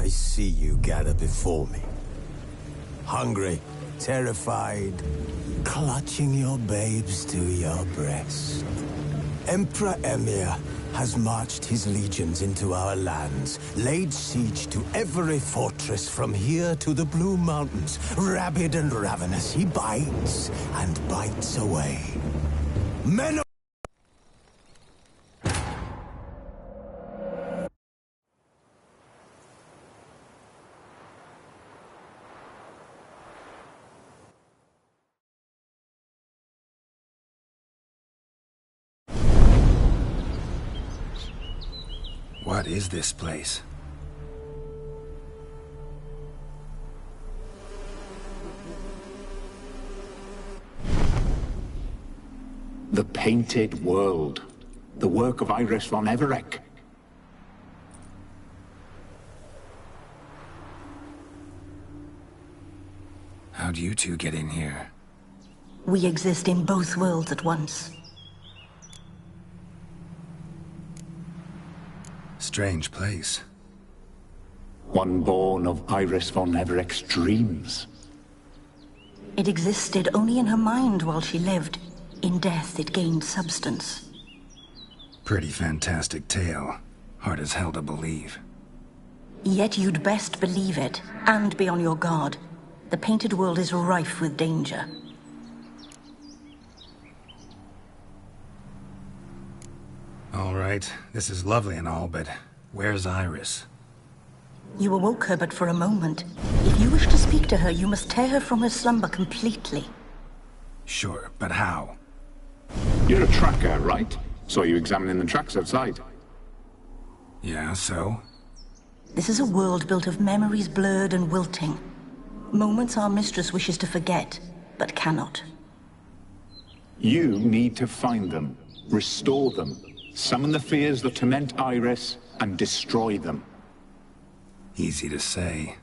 I see you gather before me. Hungry, terrified, clutching your babes to your breast. Emperor Emir has marched his legions into our lands, laid siege to every fortress from here to the Blue Mountains. Rabid and ravenous, he bites and bites away. Men of What is this place? The Painted World. The work of Iris von Everec. How'd you two get in here? We exist in both worlds at once. Strange place. One born of Iris von Everec's dreams. It existed only in her mind while she lived. In death, it gained substance. Pretty fantastic tale. Hard as hell to believe. Yet you'd best believe it, and be on your guard. The Painted World is rife with danger. All right, this is lovely and all, but where's Iris? You awoke her but for a moment. If you wish to speak to her, you must tear her from her slumber completely. Sure, but how? You're a tracker, right? Saw you examining the tracks outside. Yeah, so? This is a world built of memories blurred and wilting. Moments our mistress wishes to forget, but cannot. You need to find them, restore them, summon the fears that torment Iris, and destroy them. Easy to say.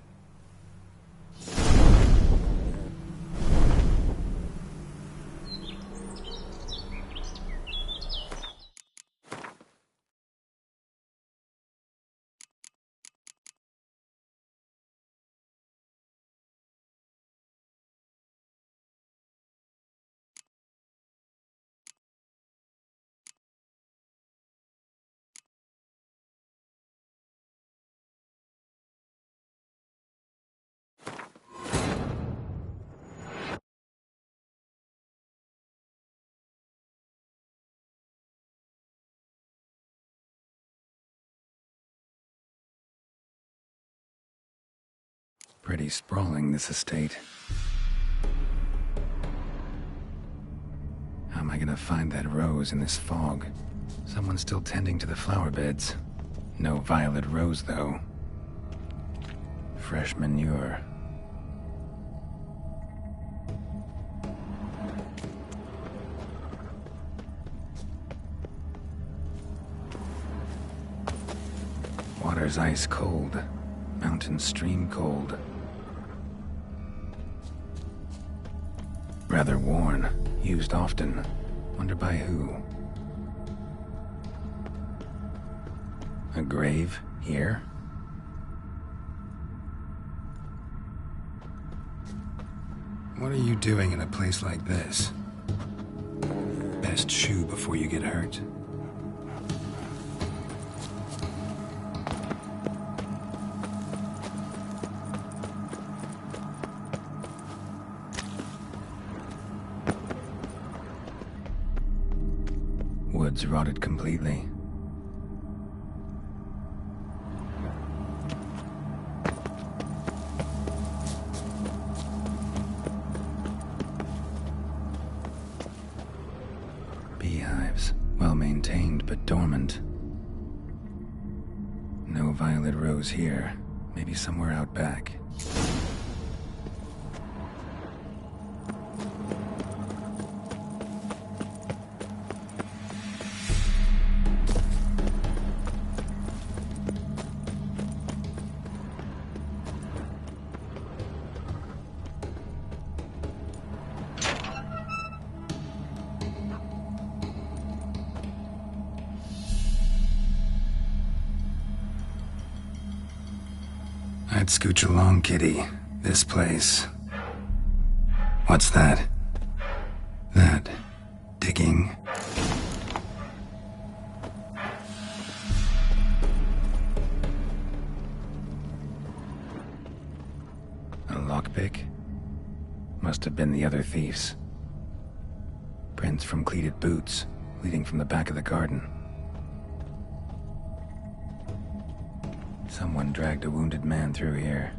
Pretty sprawling, this estate. How am I gonna find that rose in this fog? Someone's still tending to the flower beds. No violet rose, though. Fresh manure. Water's ice cold. Mountain stream cold. Rather worn. Used often. Wonder by who? A grave here? What are you doing in a place like this? Best shoe before you get hurt. Woods rotted completely. Beehives, well maintained but dormant. No violet rose here. Maybe somewhere out back. I'd scooch along, kitty. This place. What's that? That... digging? A lockpick? Must have been the other thieves. Prints from cleated boots, leading from the back of the garden. Someone dragged a wounded man through here.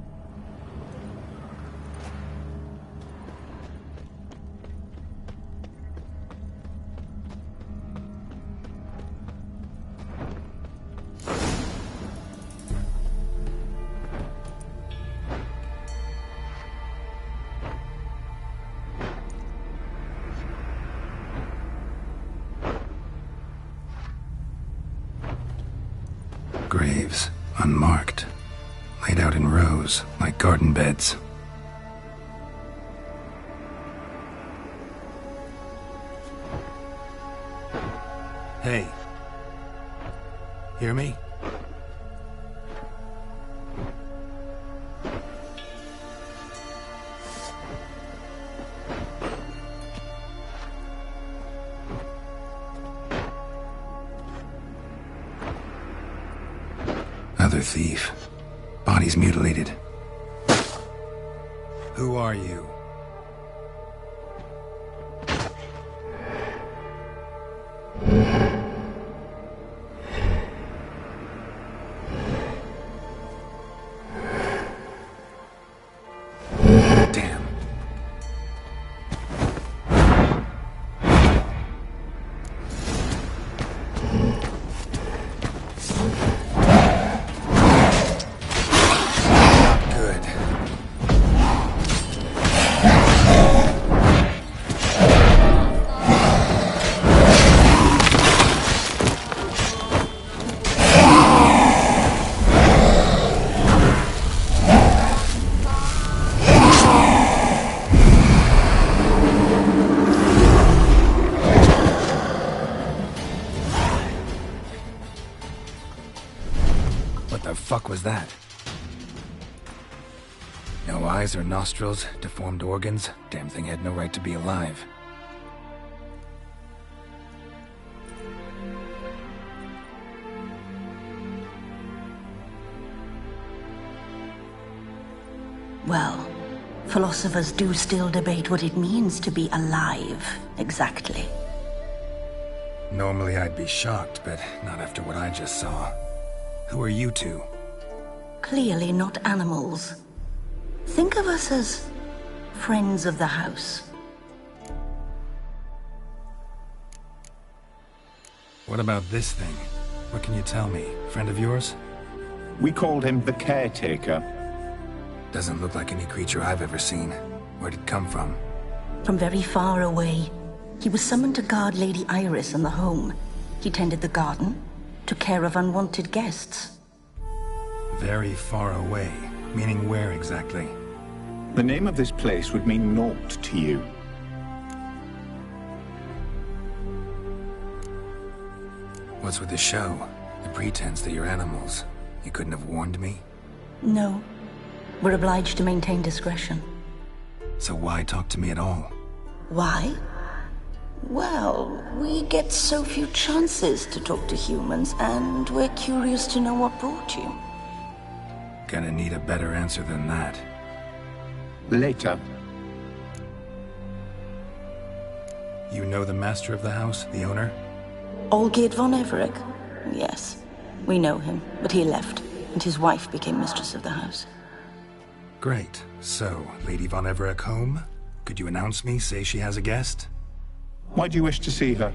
Graves, unmarked, laid out in rows like garden beds. Hey. Hear me? Other thief. Bodies mutilated. Who are you? Damn. Good. What the fuck was that? No eyes or nostrils, deformed organs. Damn thing had no right to be alive. Well, philosophers do still debate what it means to be alive, exactly. Normally I'd be shocked, but not after what I just saw. Who are you two? Clearly not animals. Think of us as friends of the house. What about this thing? What can you tell me? Friend of yours? We called him the Caretaker. Doesn't look like any creature I've ever seen. Where'd it come from? From very far away. He was summoned to guard Lady Iris and the home. He tended the garden, took care of unwanted guests. Very far away. Meaning where exactly? The name of this place would mean naught to you. What's with the show? The pretense that you're animals. You couldn't have warned me? No. We're obliged to maintain discretion. So why talk to me at all? Why? Well, we get so few chances to talk to humans, and we're curious to know what brought you. Gonna need a better answer than that. Later. You know the master of the house, the owner? Olgierd von Everec? Yes. We know him, but he left, and his wife became mistress of the house. Great. So, Lady von Everec home? Could you announce me, say she has a guest? Why do you wish to see her?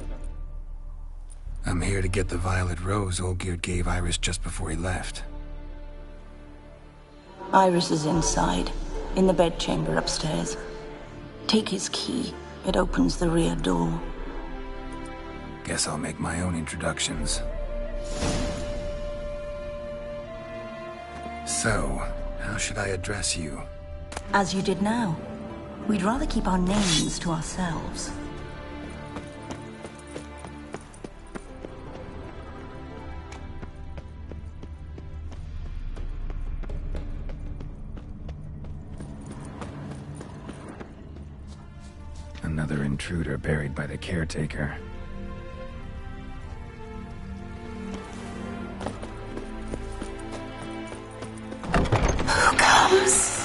I'm here to get the violet rose Olgierd gave Iris just before he left. Iris is inside, in the bedchamber upstairs. Take his key. It opens the rear door. Guess I'll make my own introductions. So, how should I address you? As you did now. We'd rather keep our names to ourselves. Another intruder buried by the caretaker. Who comes?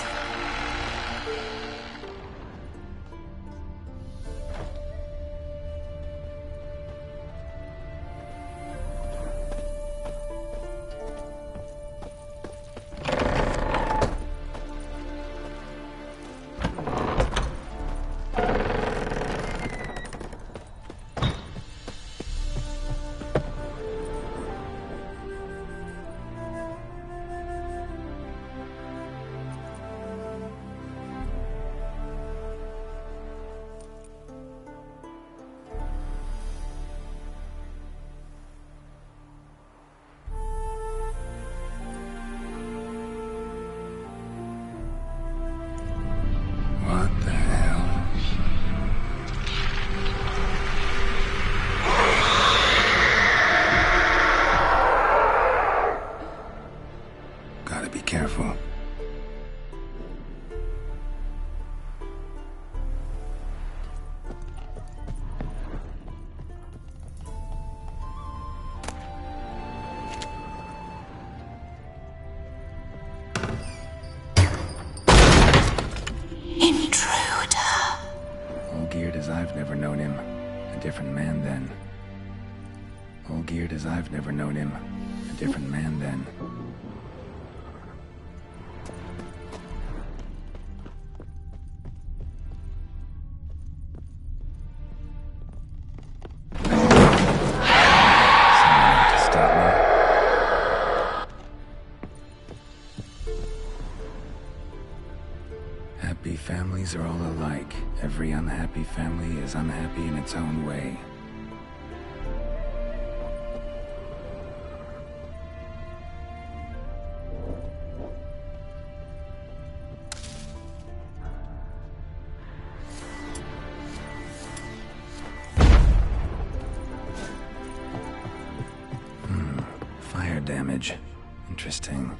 What the hell? Gotta be careful. Intruder. All geared as I've never known him. A different man then. All geared as I've never known him. A different man then. Someone out to stop me. Happy families are all alike. Every unhappy family is unhappy in its own way. Fire damage. Interesting.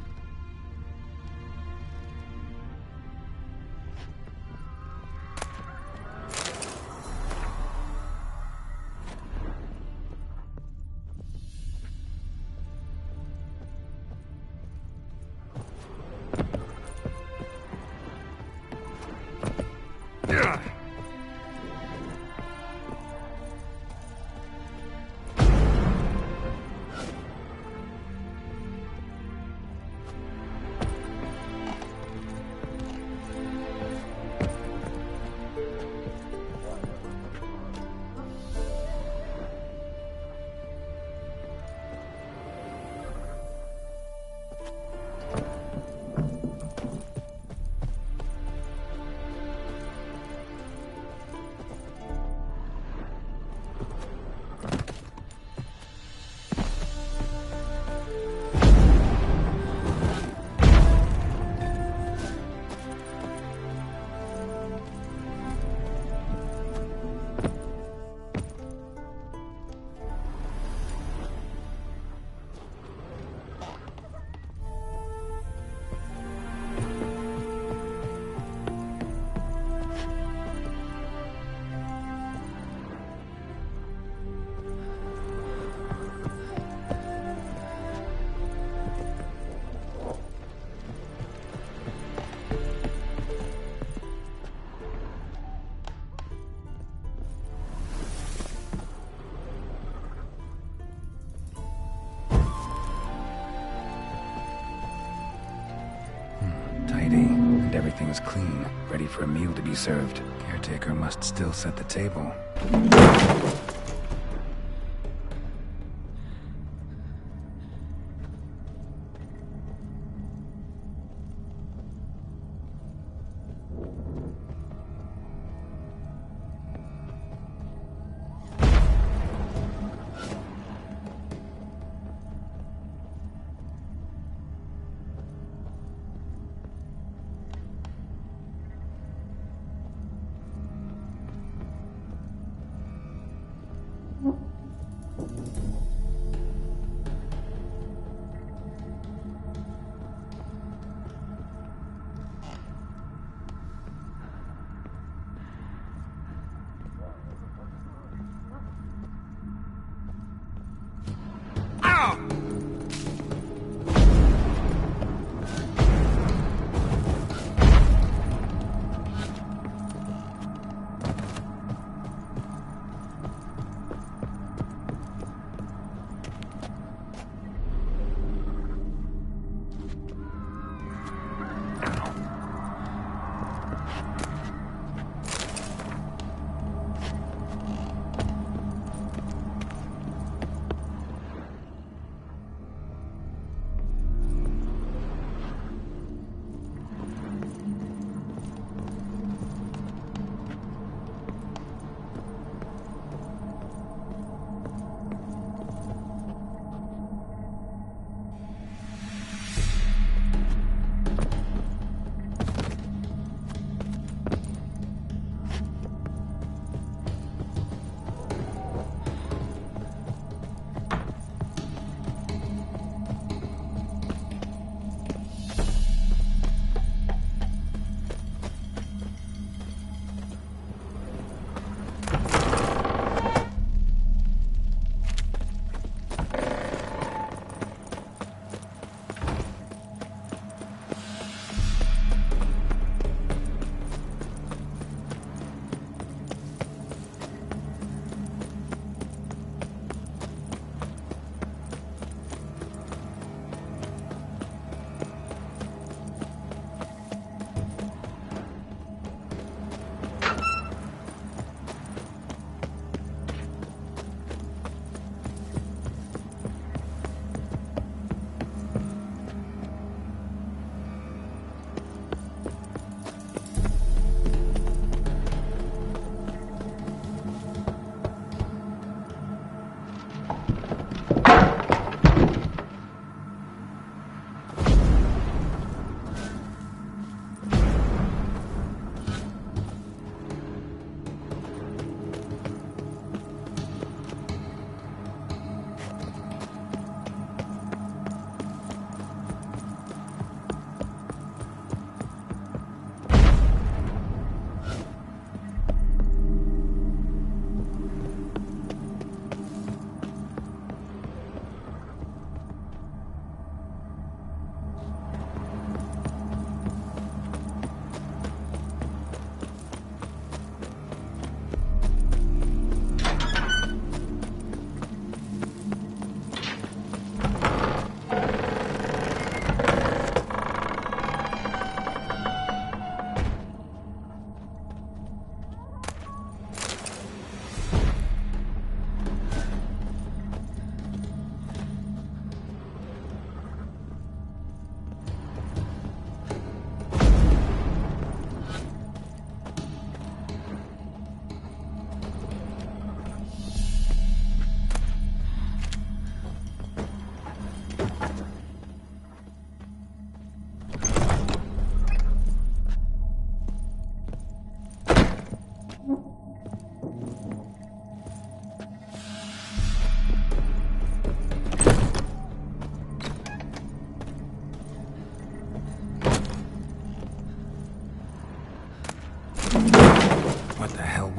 And everything's clean, ready for a meal to be served. Caretaker must still set the table.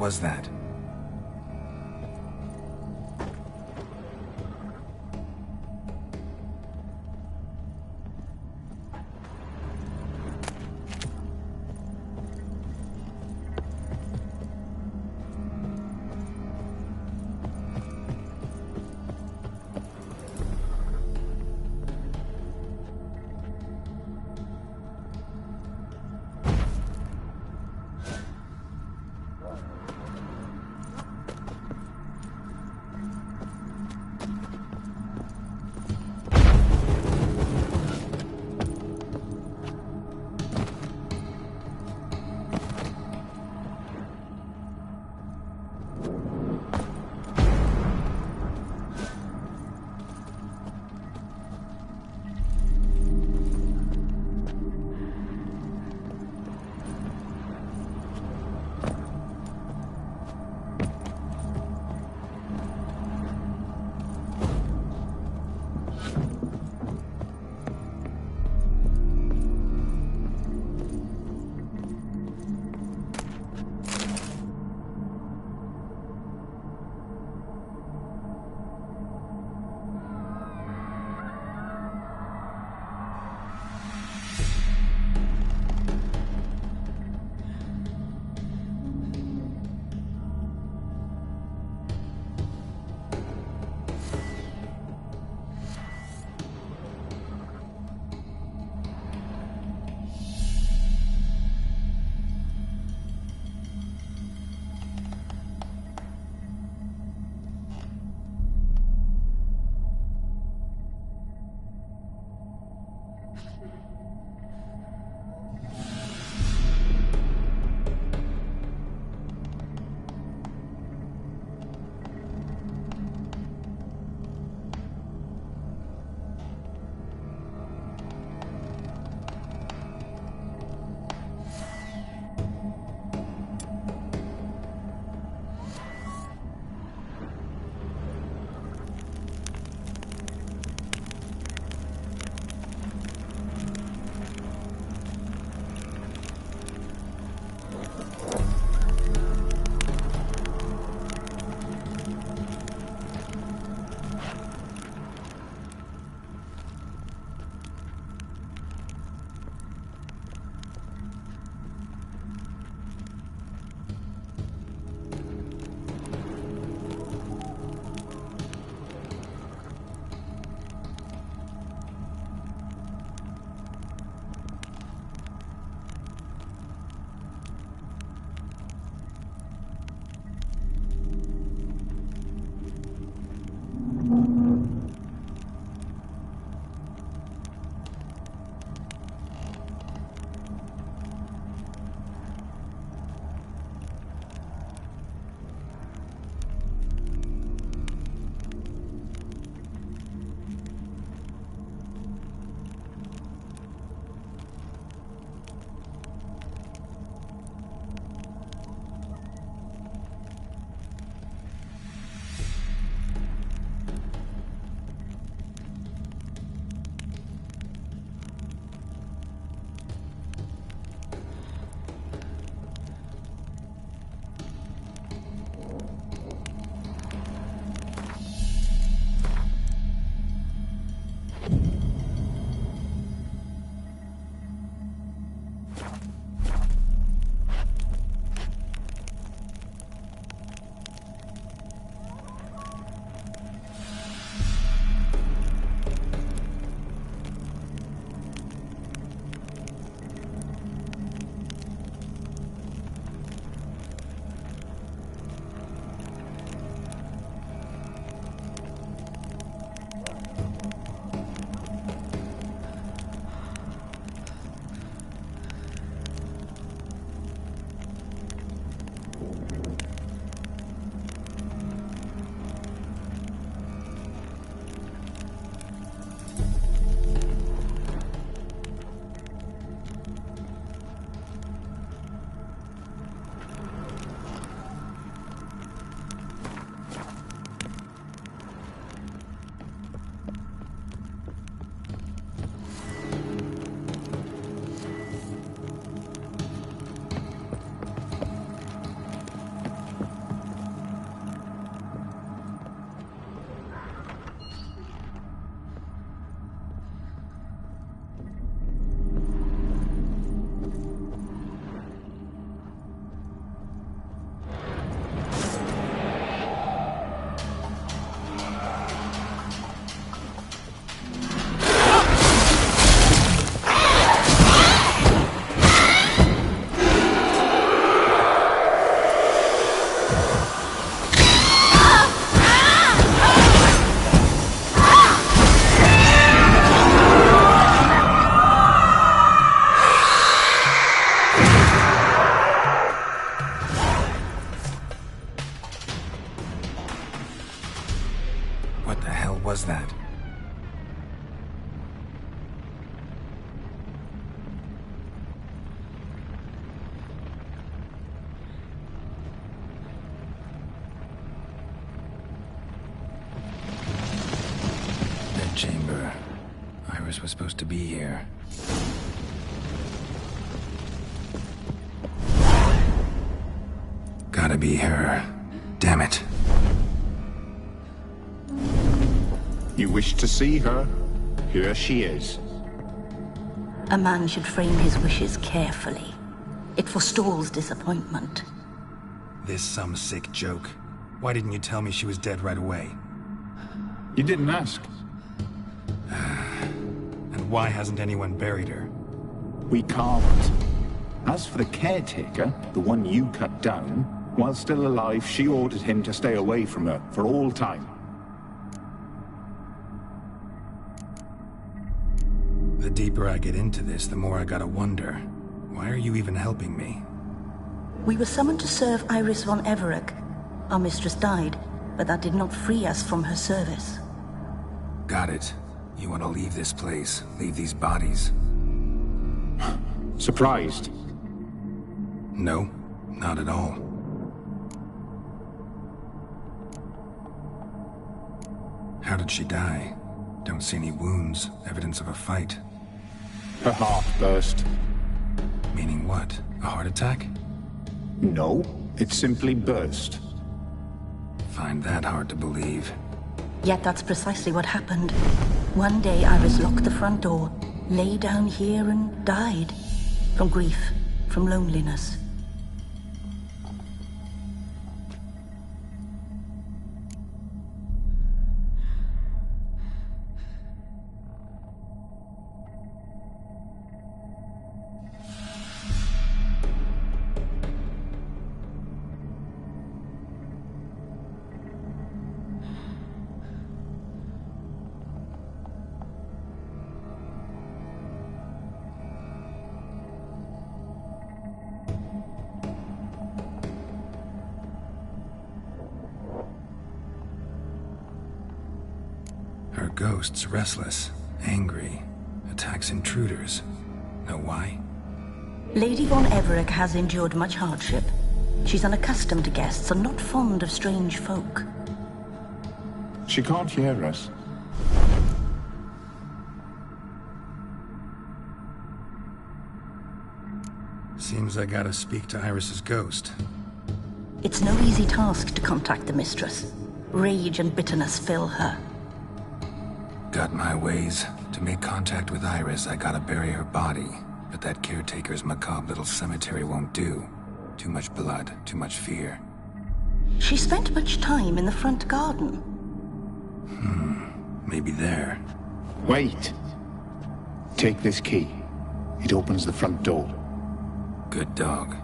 was that? What the hell was that? Bed chamber. Iris was supposed to be here. Gotta be her. Damn it. You wish to see her? Here she is. A man should frame his wishes carefully. It forestalls disappointment. This some sick joke. Why didn't you tell me she was dead right away? You didn't ask. And why hasn't anyone buried her? We can't. As for the caretaker, the one you cut down, while still alive, she ordered him to stay away from her for all time. The deeper I get into this, the more I gotta wonder. Why are you even helping me? We were summoned to serve Iris von Everett. Our mistress died, but that did not free us from her service. Got it. You want to leave this place, leave these bodies? Surprised? No, not at all. How did she die? Don't see any wounds, evidence of a fight. Her heart burst. Meaning what? A heart attack? No, it simply burst. Find that hard to believe. Yet that's precisely what happened. One day Iris locked the front door, lay down here and died. From grief, from loneliness. Her ghost's restless, angry, attacks intruders. Know why? Lady von Everett has endured much hardship. She's unaccustomed to guests and not fond of strange folk. She can't hear us. Seems I gotta speak to Iris's ghost. It's no easy task to contact the mistress. Rage and bitterness fill her. Got my ways. To make contact with Iris, I gotta bury her body. But that caretaker's macabre little cemetery won't do. Too much blood, too much fear. She spent much time in the front garden. Maybe there. Wait. Take this key. It opens the front door. Good dog.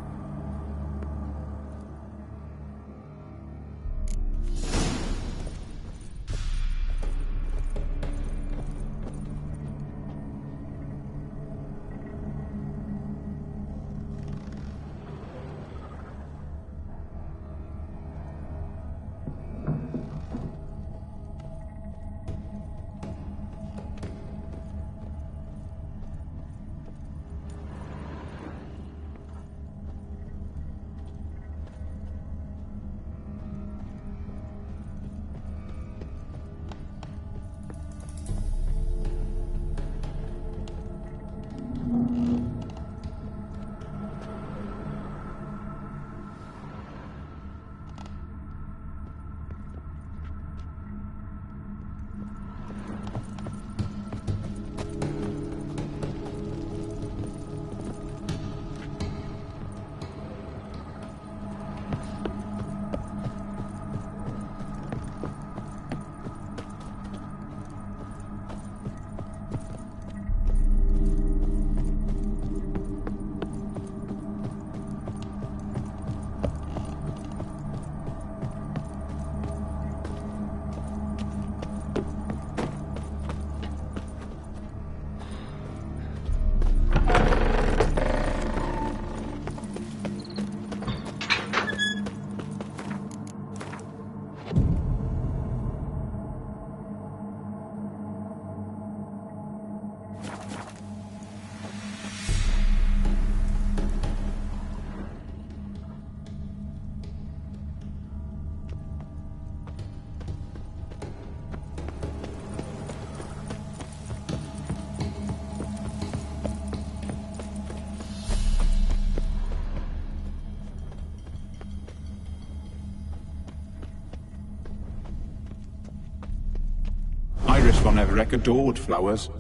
Iris von Everec adored flowers.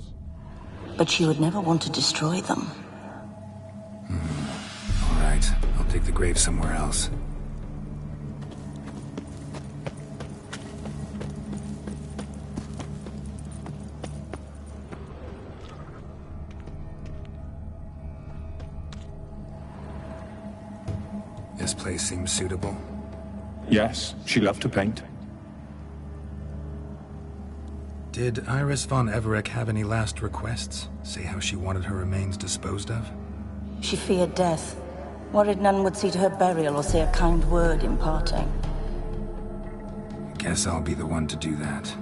But she would never want to destroy them. All right, I'll dig the grave somewhere else. This place seems suitable. Yes, she loved to paint. Did Iris von Everec have any last requests? Say how she wanted her remains disposed of? She feared death, worried none would see to her burial or say a kind word in parting. Guess I'll be the one to do that.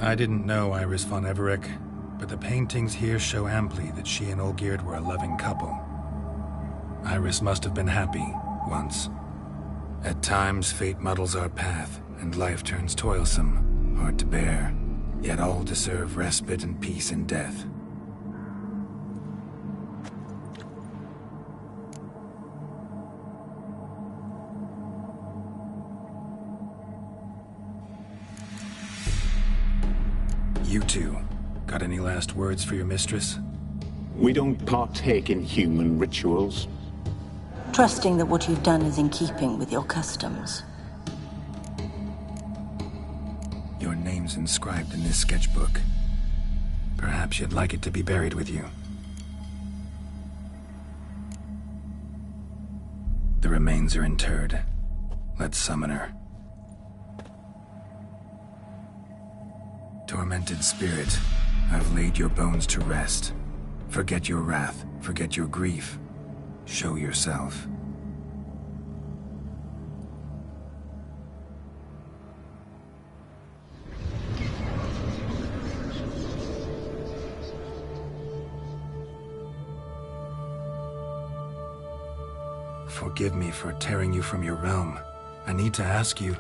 I didn't know Iris von Everec, but the paintings here show amply that she and Olgierd were a loving couple. Iris must have been happy, once. At times, fate muddles our path, and life turns toilsome, hard to bear, yet all deserve respite and peace in death. You two, got any last words for your mistress? We don't partake in human rituals. Trusting that what you've done is in keeping with your customs. Your name's inscribed in this sketchbook. Perhaps you'd like it to be buried with you. The remains are interred. Let's summon her. Tormented spirit, I've laid your bones to rest. Forget your wrath, forget your grief. Show yourself. Forgive me for tearing you from your realm. I need to ask you.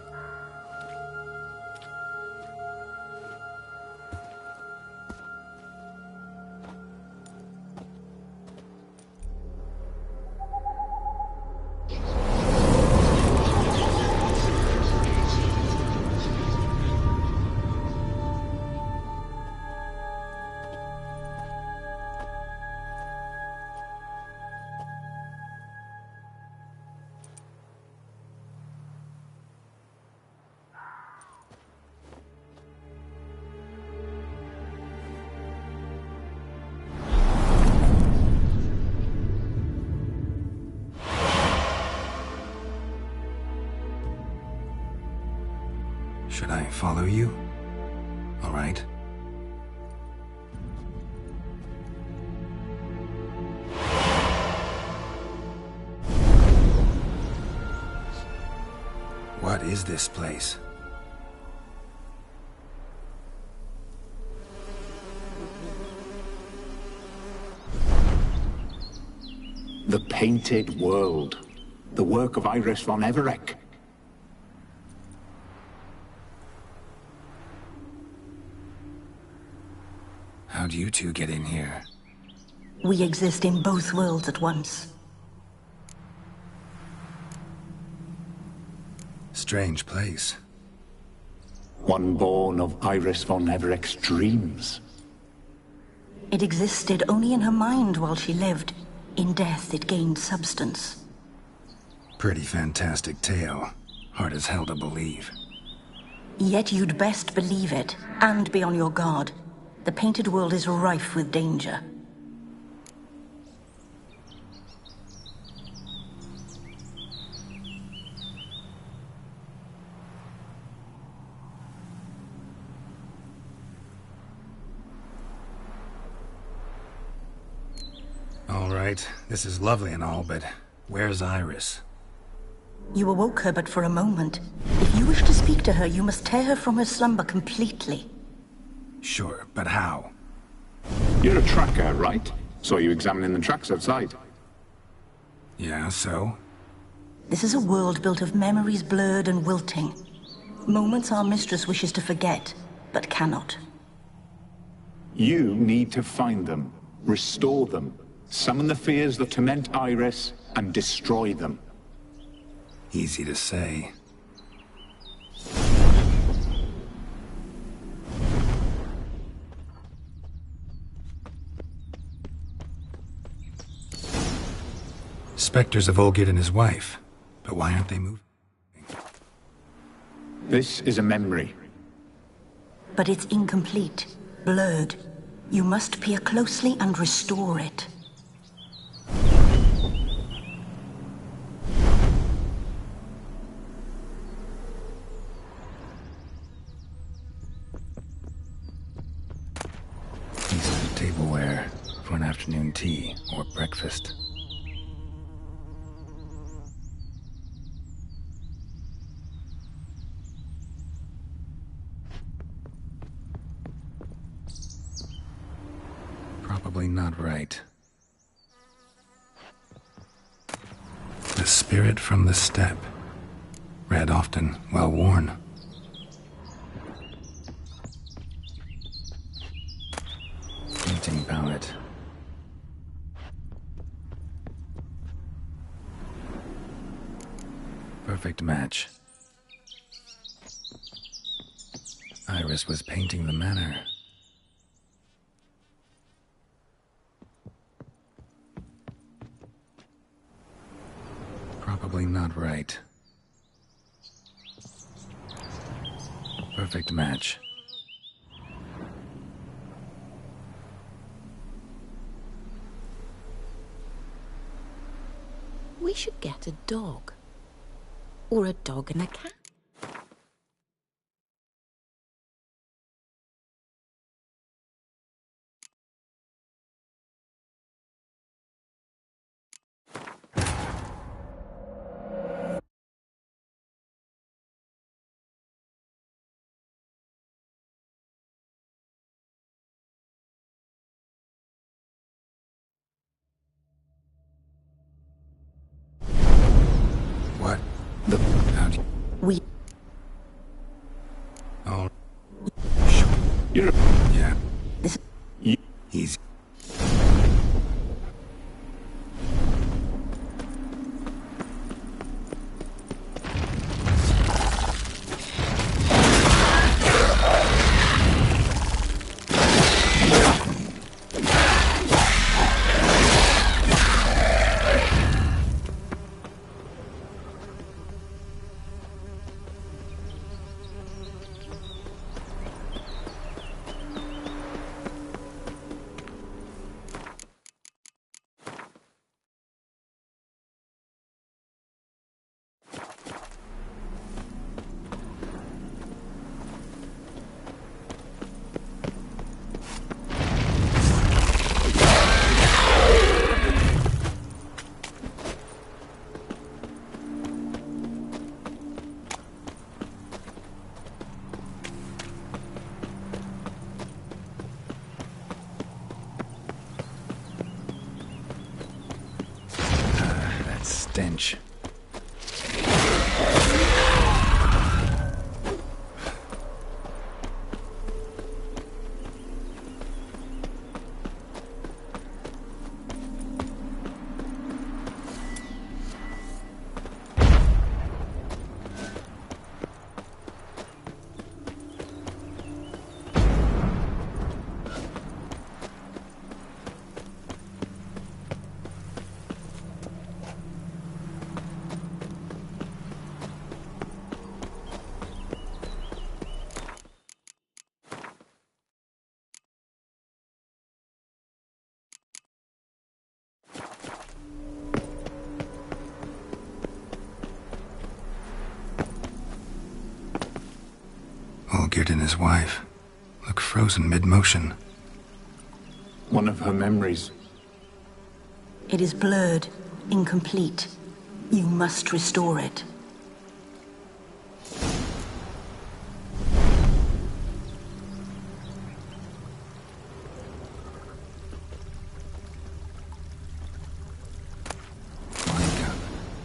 Should I follow you? All right. What is this place? The Painted World. The work of Iris von Everec. How'd you two get in here? We exist in both worlds at once. Strange place. One born of Iris von Everec's dreams. It existed only in her mind while she lived. In death, it gained substance. Pretty fantastic tale. Hard as hell to believe. Yet you'd best believe it, and be on your guard. The Painted World is rife with danger. All right, this is lovely and all, but where's Iris? You awoke her but for a moment. If you wish to speak to her, you must tear her from her slumber completely. Sure, but how? You're a tracker, right? Saw you examining the tracks outside. Yeah, so? This is a world built of memories blurred and wilting. Moments our mistress wishes to forget, but cannot. You need to find them, restore them, summon the fears that torment Iris, and destroy them. Easy to say. Spectres of Olgierd and his wife. But why aren't they moving? This is a memory. But it's incomplete, blurred. You must peer closely and restore it. Decent tableware for an afternoon tea or breakfast. Probably not right. The spirit from the steppe. Read often, well worn. Painting palette. Perfect match. Iris was painting the manor. Probably not right. Perfect match. We should get a dog. Or a dog and a cat. What? How do you... We... Oh... Sure. You're... Yeah. This... Easy. Stench. Olgierd and his wife look frozen mid-motion. One of her memories. It is blurred, incomplete. You must restore it.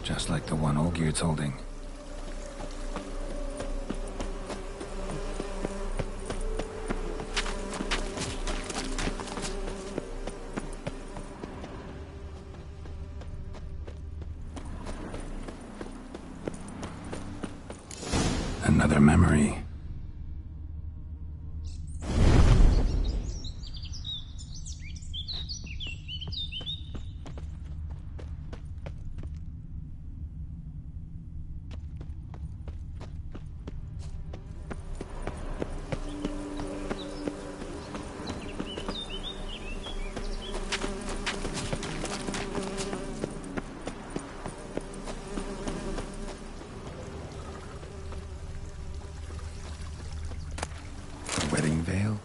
Just like the one Olgierd's holding. Another memory. Wedding veil?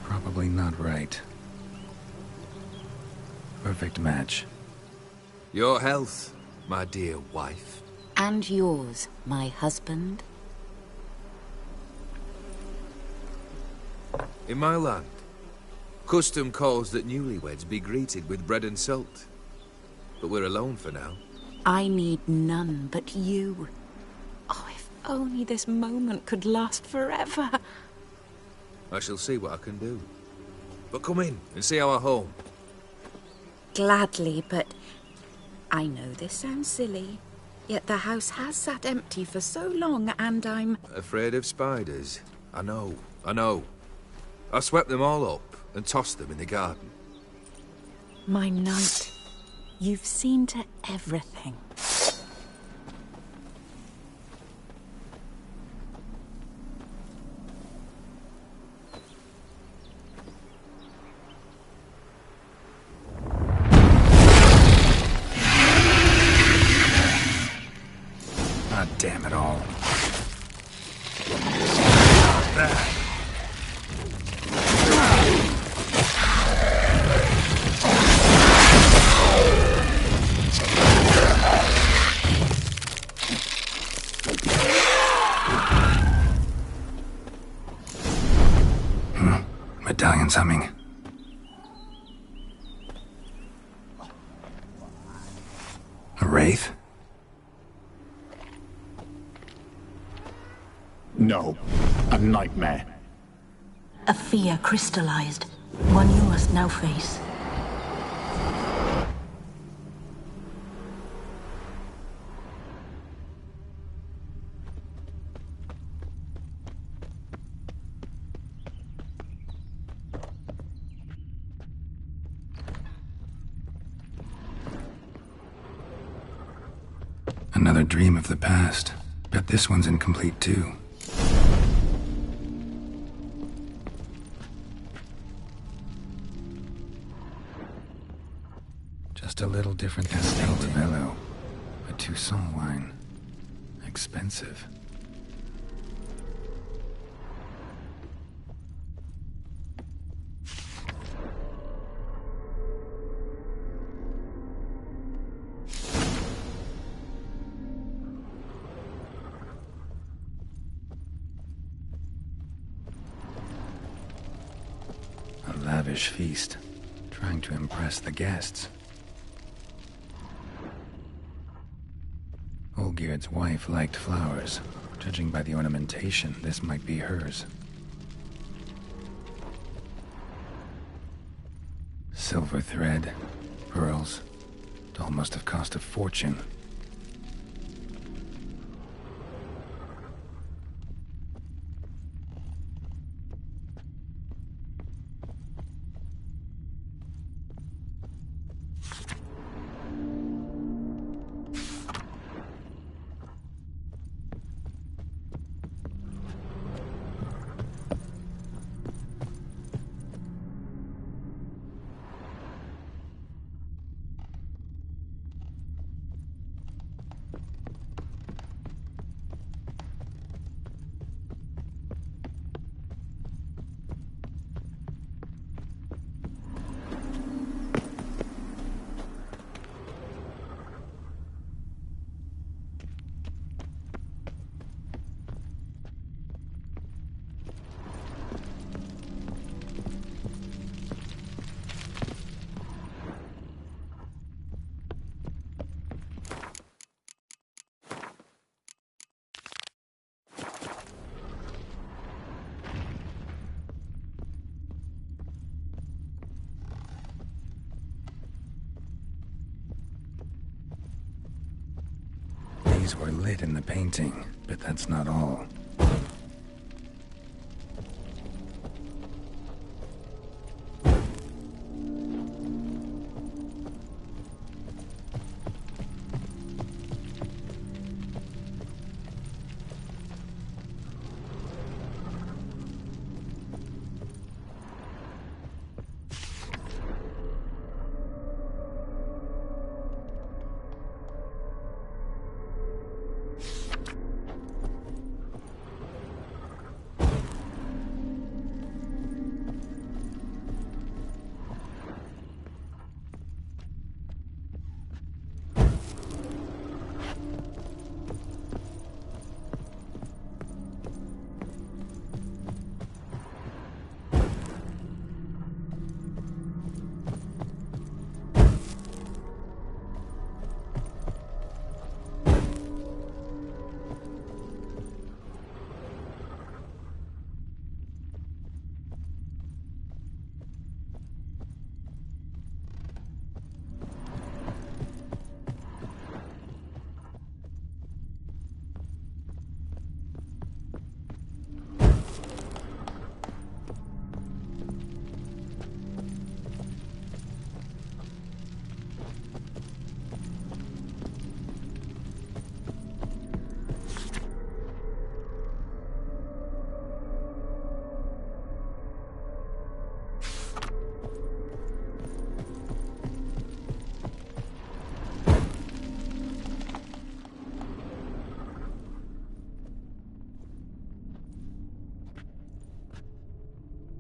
Probably not right. Perfect match. Your health, my dear wife. And yours, my husband. In my land, custom calls that newlyweds be greeted with bread and salt. But we're alone for now. I need none but you. Oh, if only this moment could last forever. I shall see what I can do. But come in and see our home. Gladly, but I know this sounds silly, yet the house has sat empty for so long, and I'm... Afraid of spiders? I know. I swept them all up and tossed them in the garden. My knight, you've seen to everything. God damn it all. Medallion's humming. A wraith? No. A nightmare. A fear crystallized, one you must now face. Another dream of the past. Bet this one's incomplete too. Just a little different than Bello. A Toussaint wine. Expensive. A lavish feast, trying to impress the guests. Olgierd's wife liked flowers. Judging by the ornamentation, this might be hers. Silver thread, pearls. It all must have cost a fortune. eyes were lit in the painting, but that's not all.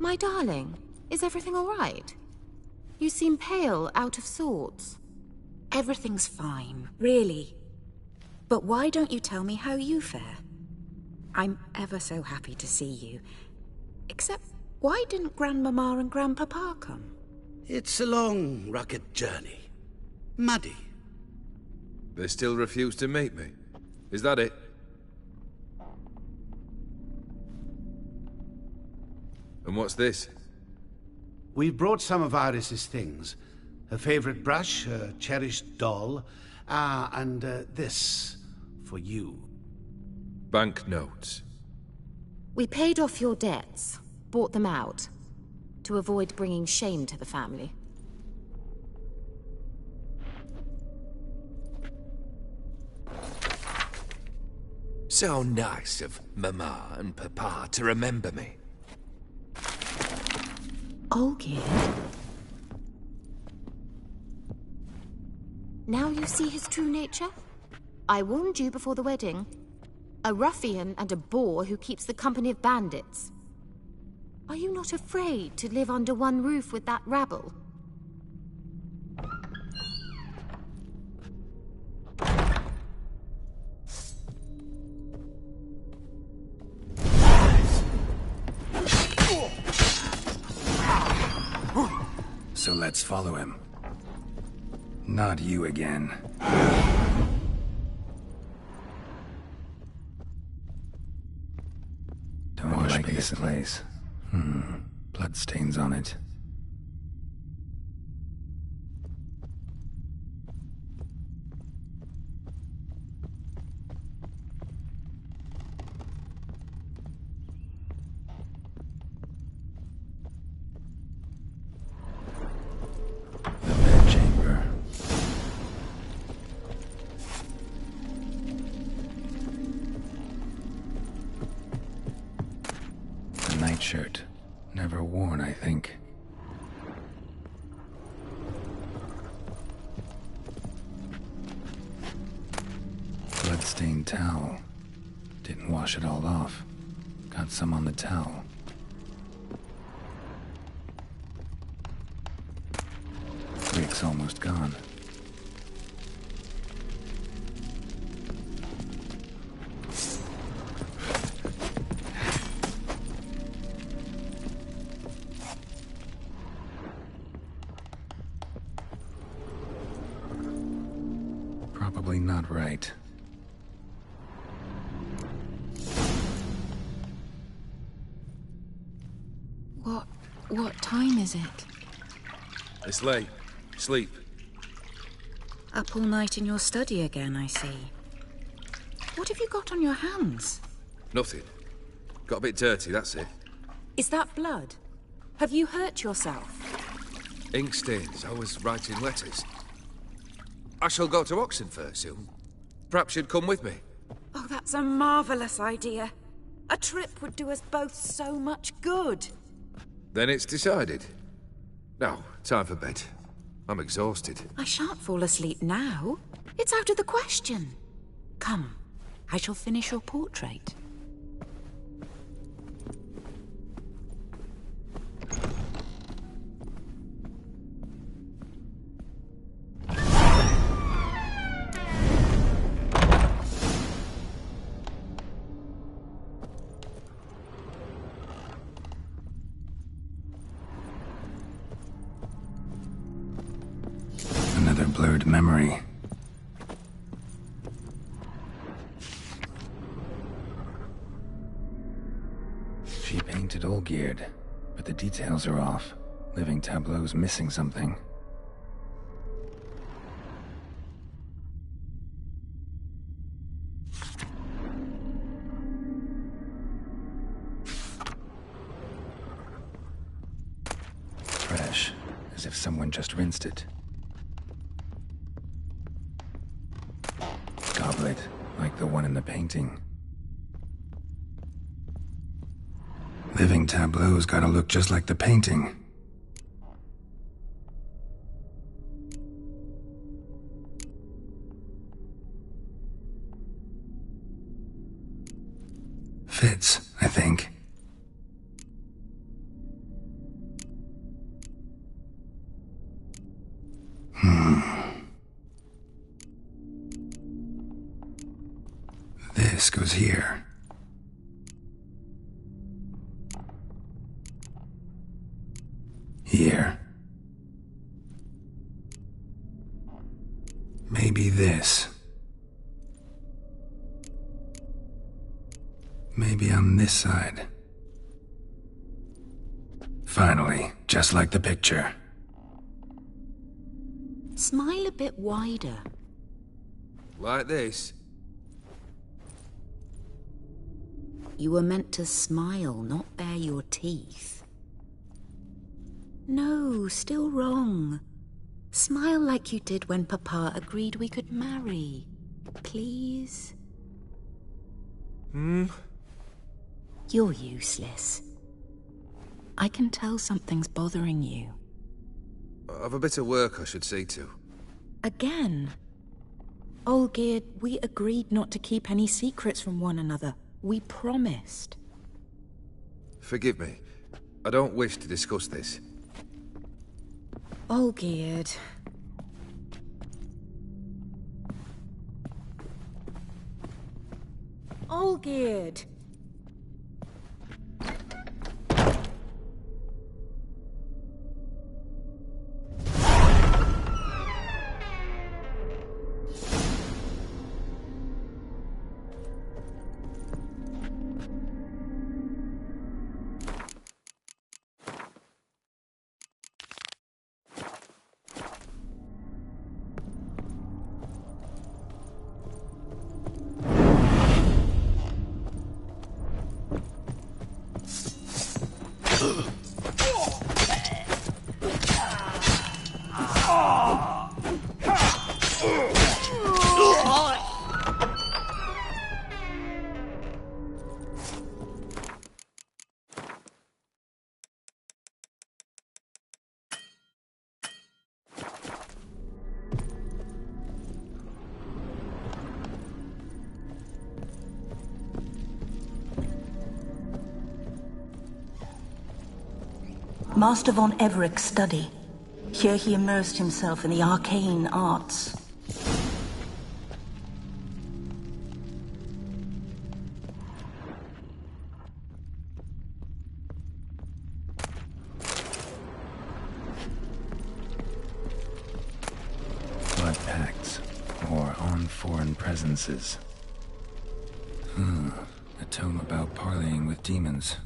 My darling, is everything all right? You seem pale, out of sorts. Everything's fine, really. But why don't you tell me how you fare? I'm ever so happy to see you. Except, why didn't Grandmama and Grandpapa come? It's a long, rugged journey. Muddy. They still refuse to meet me. Is that it? And what's this? We brought some of Iris's things. Her favorite brush, her cherished doll, and this for you. Banknotes. We paid off your debts, bought them out, to avoid bringing shame to the family. So nice of Mama and Papa to remember me. Olgierd? Now you see his true nature? I warned you before the wedding. A ruffian and a boor who keeps the company of bandits. Are you not afraid to live under one roof with that rabble? So let's follow him. Not you again. Don't like this place. Bloodstains on it. The bedchamber. The nightshirt. Never worn, I think. Bloodstained towel. Didn't wash it all off. Got some on the towel. Rick's almost gone. Probably not right. What time is it? It's late. Sleep. Up all night in your study again, I see. What have you got on your hands? Nothing. Got a bit dirty, that's it. Is that blood? Have you hurt yourself? Ink stains. I was writing letters. I shall go to Oxenfurt soon. Perhaps you'd come with me. Oh, that's a marvellous idea. A trip would do us both so much good. Then it's decided. Now, time for bed. I'm exhausted. I shan't fall asleep now. It's out of the question. Come, I shall finish your portrait. Another blurred memory. She painted Olgierd, but the details are off. Living Tableau's missing something. Fresh, as if someone just rinsed it. Goblet, like the one in the painting. Living Tableau's gotta look just like the painting. Fits, I think. This goes here. Here. Maybe this. Maybe on this side. Finally, just like the picture. Smile a bit wider. Like this? You were meant to smile, not bare your teeth. No, still wrong. Smile like you did when Papa agreed we could marry. Please? You're useless. I can tell something's bothering you. I've a bit of work I should see to. Again? Olgierd, we agreed not to keep any secrets from one another. We promised. Forgive me. I don't wish to discuss this. Olgierd. Olgierd! Master von Evereck's study. Here he immersed himself in the arcane arts. Blood pacts, or on foreign presences. A tome about parleying with demons.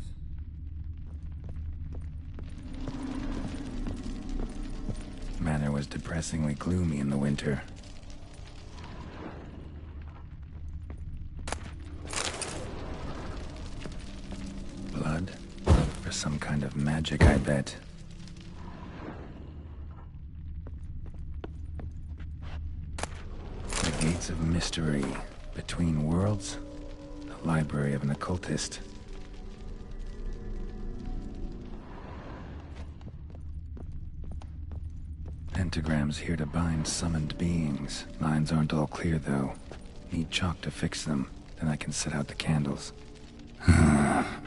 Manor was depressingly gloomy in the winter. for some kind of magic, I bet. The Gates of Mystery. Between Worlds? The Library of an Occultist. Pentagrams here to bind summoned beings. Lines aren't all clear, though. Need chalk to fix them, then I can set out the candles.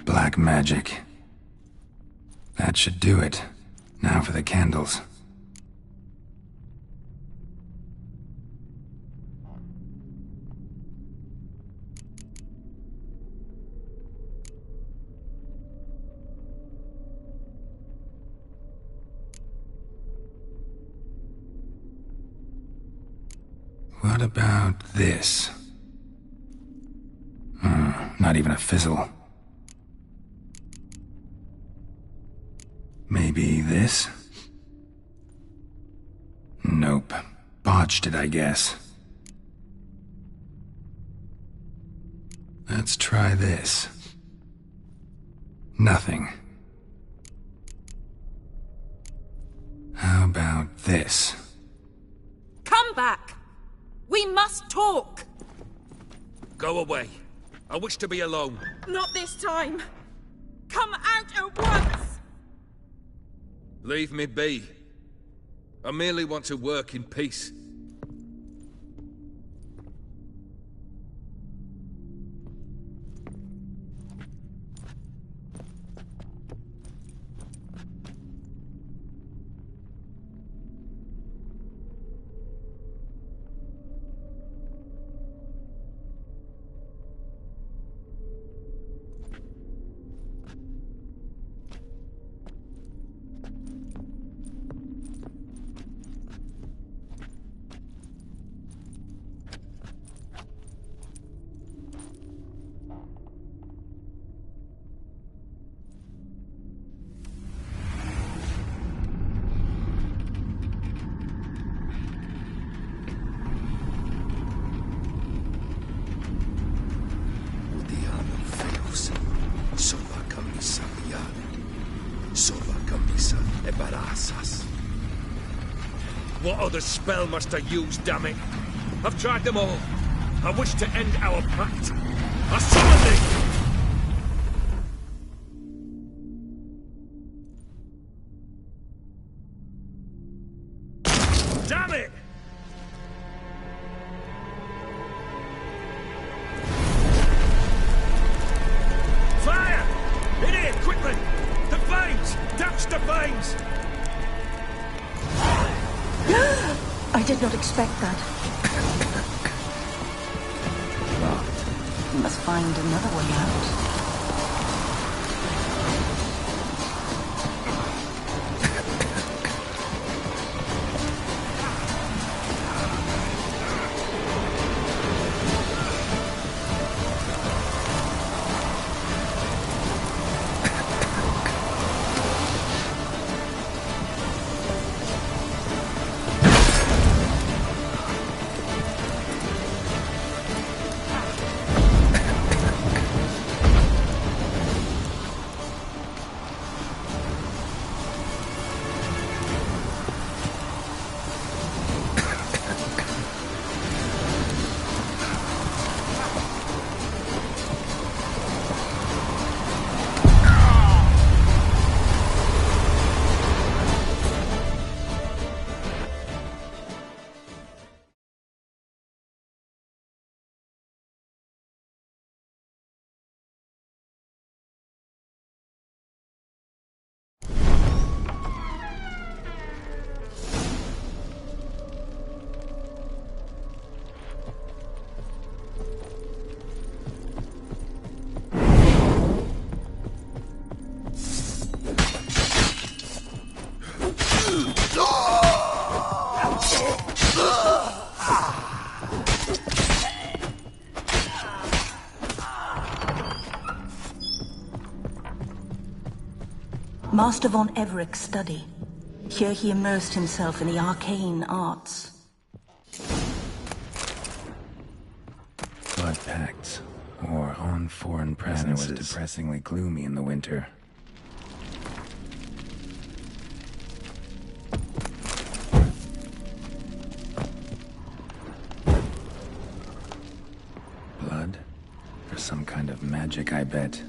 Black magic. That should do it. Now for the candles. What about this? Not even a fizzle. Maybe this? Nope. Botched it, I guess. Let's try this. Nothing. How about this? Come back! We must talk! Go away. I wish to be alone. Not this time! Come out at once! Leave me be. I merely want to work in peace. What other spell must I use, damn it? I've tried them all. I wish to end our pact. I summon thee! Damn it! Fire! In here, quickly! The flames! Douse the flames! I did not expect that. We must find another way out. Master von Everett's study. Here he immersed himself in the arcane arts. Blood pacts, or on foreign presences. Was depressingly gloomy in the winter. Some kind of magic, I bet.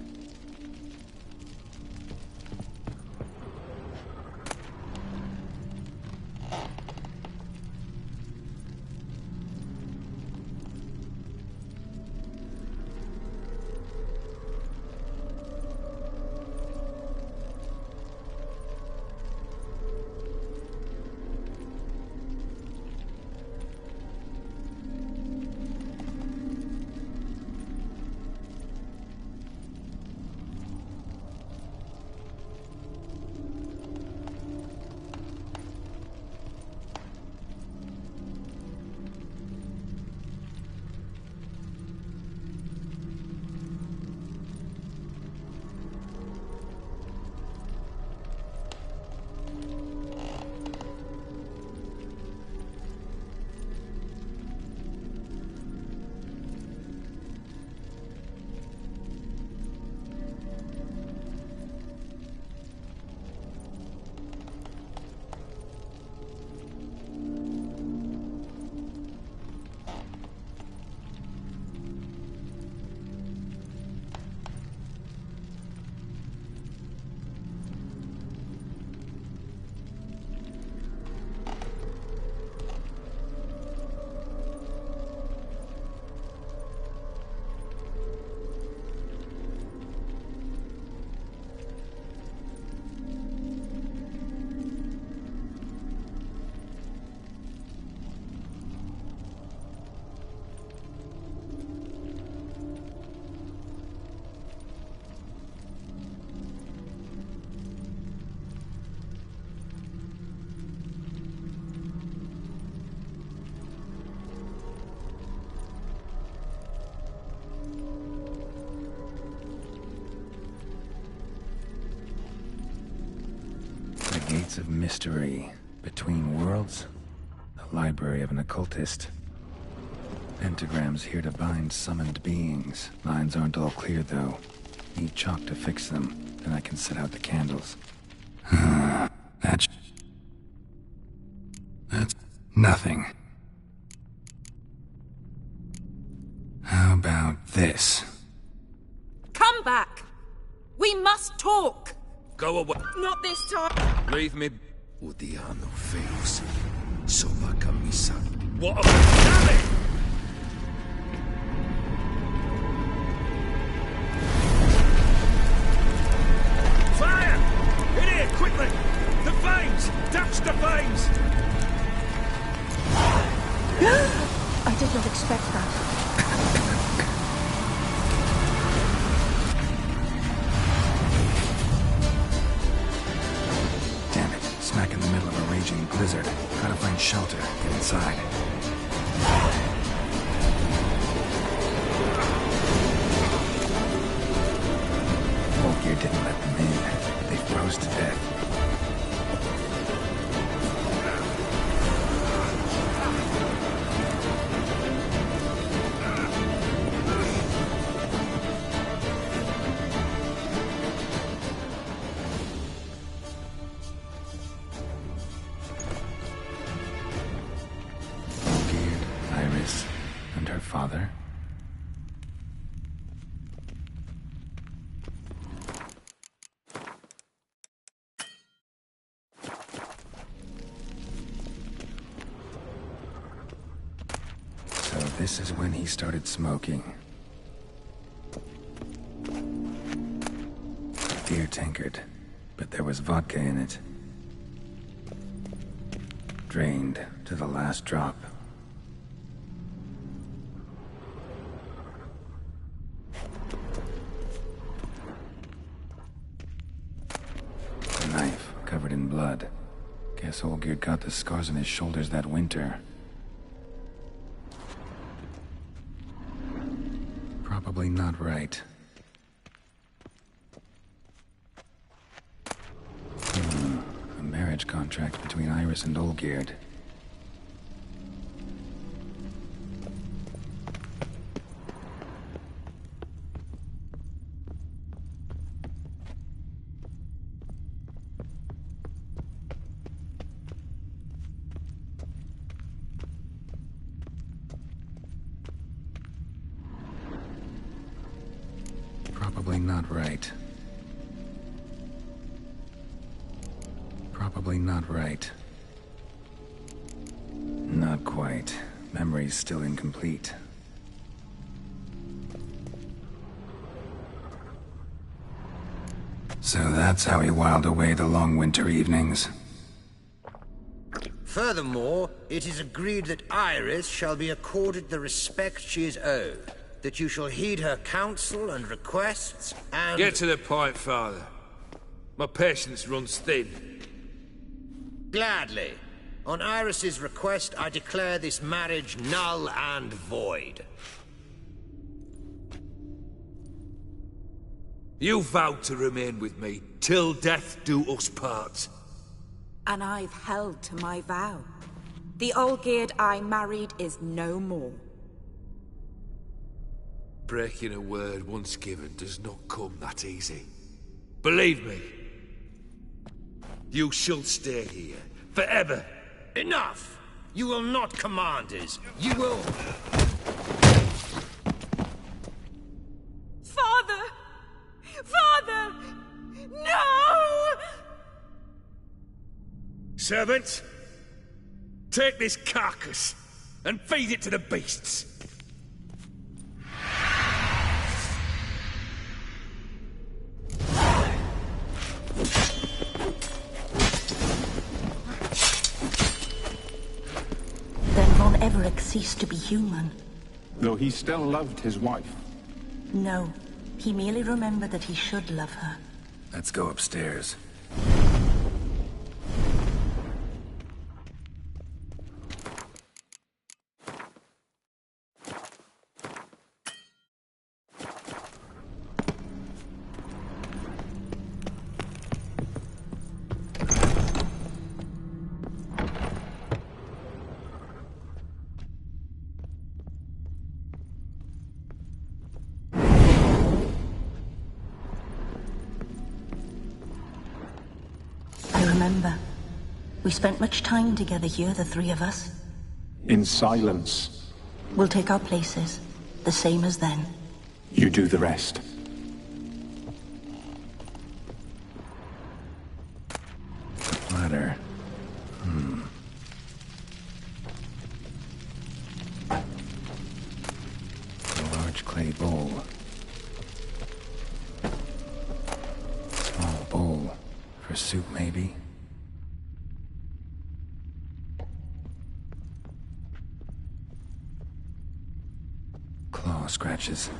Gates of mystery. Between worlds. The library of an occultist. Pentagrams here to bind summoned beings. Lines aren't all clear, though. Need chalk to fix them. Then I can set out the candles. That's nothing. How about this? Come back! We must talk! Go away. Not this time! Leave me. Odiano fails. Sova camisa. What a... Damn it! Fire! In here, quickly! The veins! Damage the veins! I did not expect that. Smack in the middle of a raging blizzard. Gotta find shelter. Get inside. Volgear didn't let them in. They froze to death. And her father? So this is when he started smoking. Beer tankard, but there was vodka in it. Drained to the last drop. Knife covered in blood. Guess Olgierd got the scars on his shoulders that winter. Probably not right. A marriage contract between Iris and Olgierd. Probably not right. Probably not right. Not quite. Memory's still incomplete. So that's how he whiled away the long winter evenings. Furthermore, it is agreed that Iris shall be accorded the respect she is owed, that you shall heed her counsel and requests, and... Get to the point, Father. My patience runs thin. Gladly. On Iris's request, I declare this marriage null and void. You vowed to remain with me till death do us part. And I've held to my vow. The Olgierd I married is no more. Breaking a word once given does not come that easy. Believe me. You shall stay here, forever. Enough! You will not command us. You will... Father! Father! No! Servant, take this carcass and feed it to the beasts. Then Von Everett ceased to be human. Though he still loved his wife. No, he merely remembered that he should love her. Let's go upstairs. We spent much time together here, the three of us. In silence. We'll take our places, the same as then. You do the rest. Ladder. A large clay bowl. Small bowl. For soup, maybe? Claw scratches.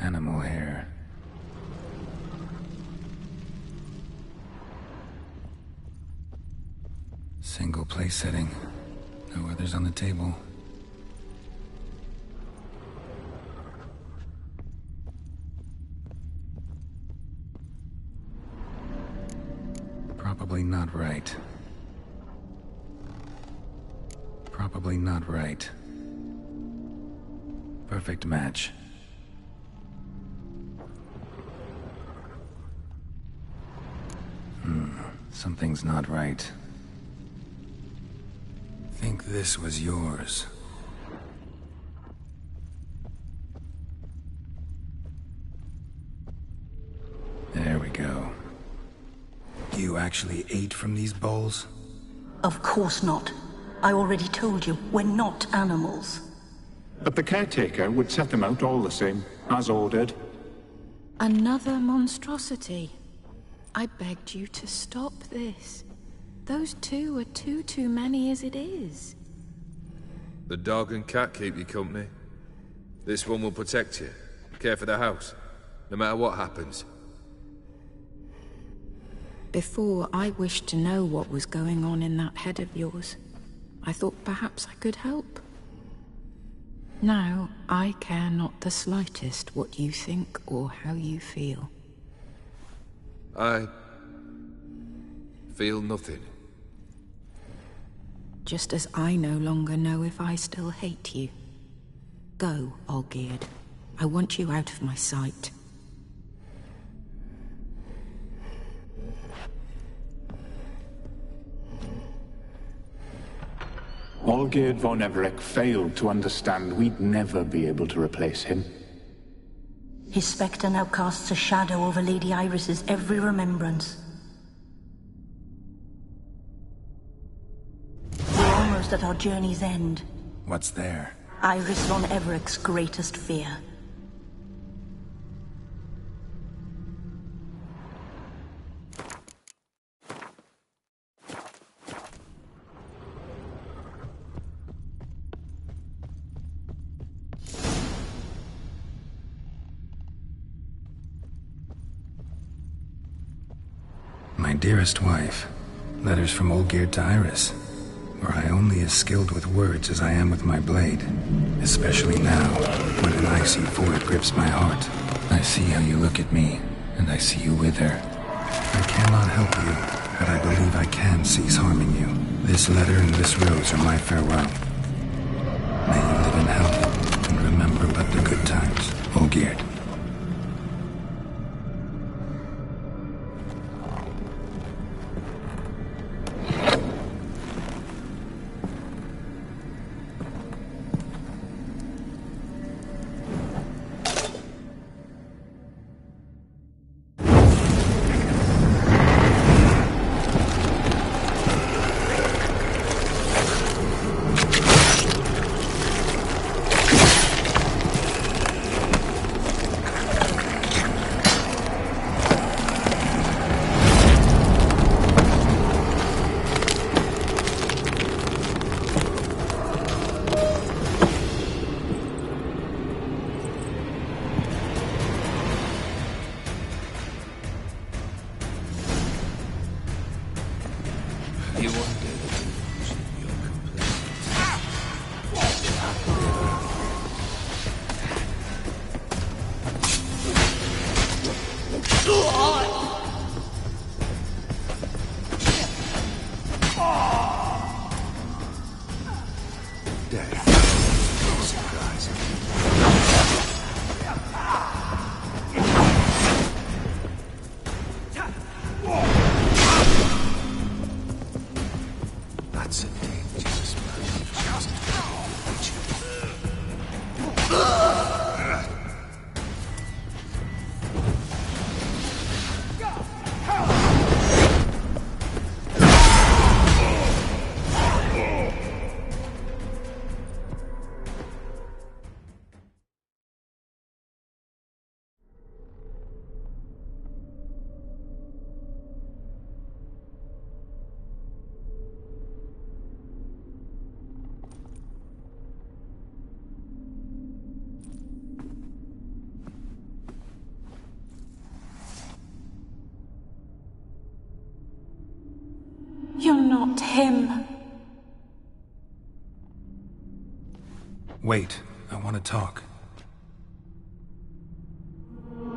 Animal hair. Single place setting. No others on the table. Probably not right. Probably not right. Perfect match. Something's not right. Think this was yours. There we go. You actually ate from these bowls? Of course not. I already told you, we're not animals. But the caretaker would set them out all the same, as ordered. Another monstrosity. I begged you to stop this. Those two are too many as it is. The dog and cat keep you company. This one will protect you, care for the house, no matter what happens. Before, I wished to know what was going on in that head of yours. I thought perhaps I could help. Now, I care not the slightest what you think or how you feel. I feel nothing. Just as I no longer know if I still hate you. Go, Olgierd. I want you out of my sight. Olgierd von Everec failed to understand we'd never be able to replace him. His spectre now casts a shadow over Lady Iris's every remembrance. We're almost at our journey's end. What's there? Iris von Everec's greatest fear. My dearest wife, letters from Olgierd to Iris. Were I only as skilled with words as I am with my blade, especially now, when an icy void grips my heart. I see how you look at me, and I see you with her. I cannot help you, but I believe I can cease harming you. This letter and this rose are my farewell. May you live in health, and remember but the good times, Olgierd. You're not him. Wait, I want to talk.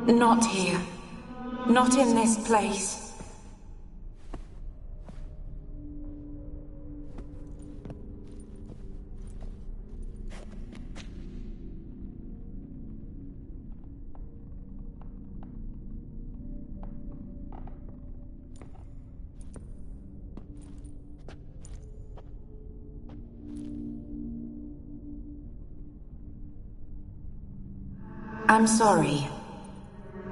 Not here. Not in this place. I'm sorry.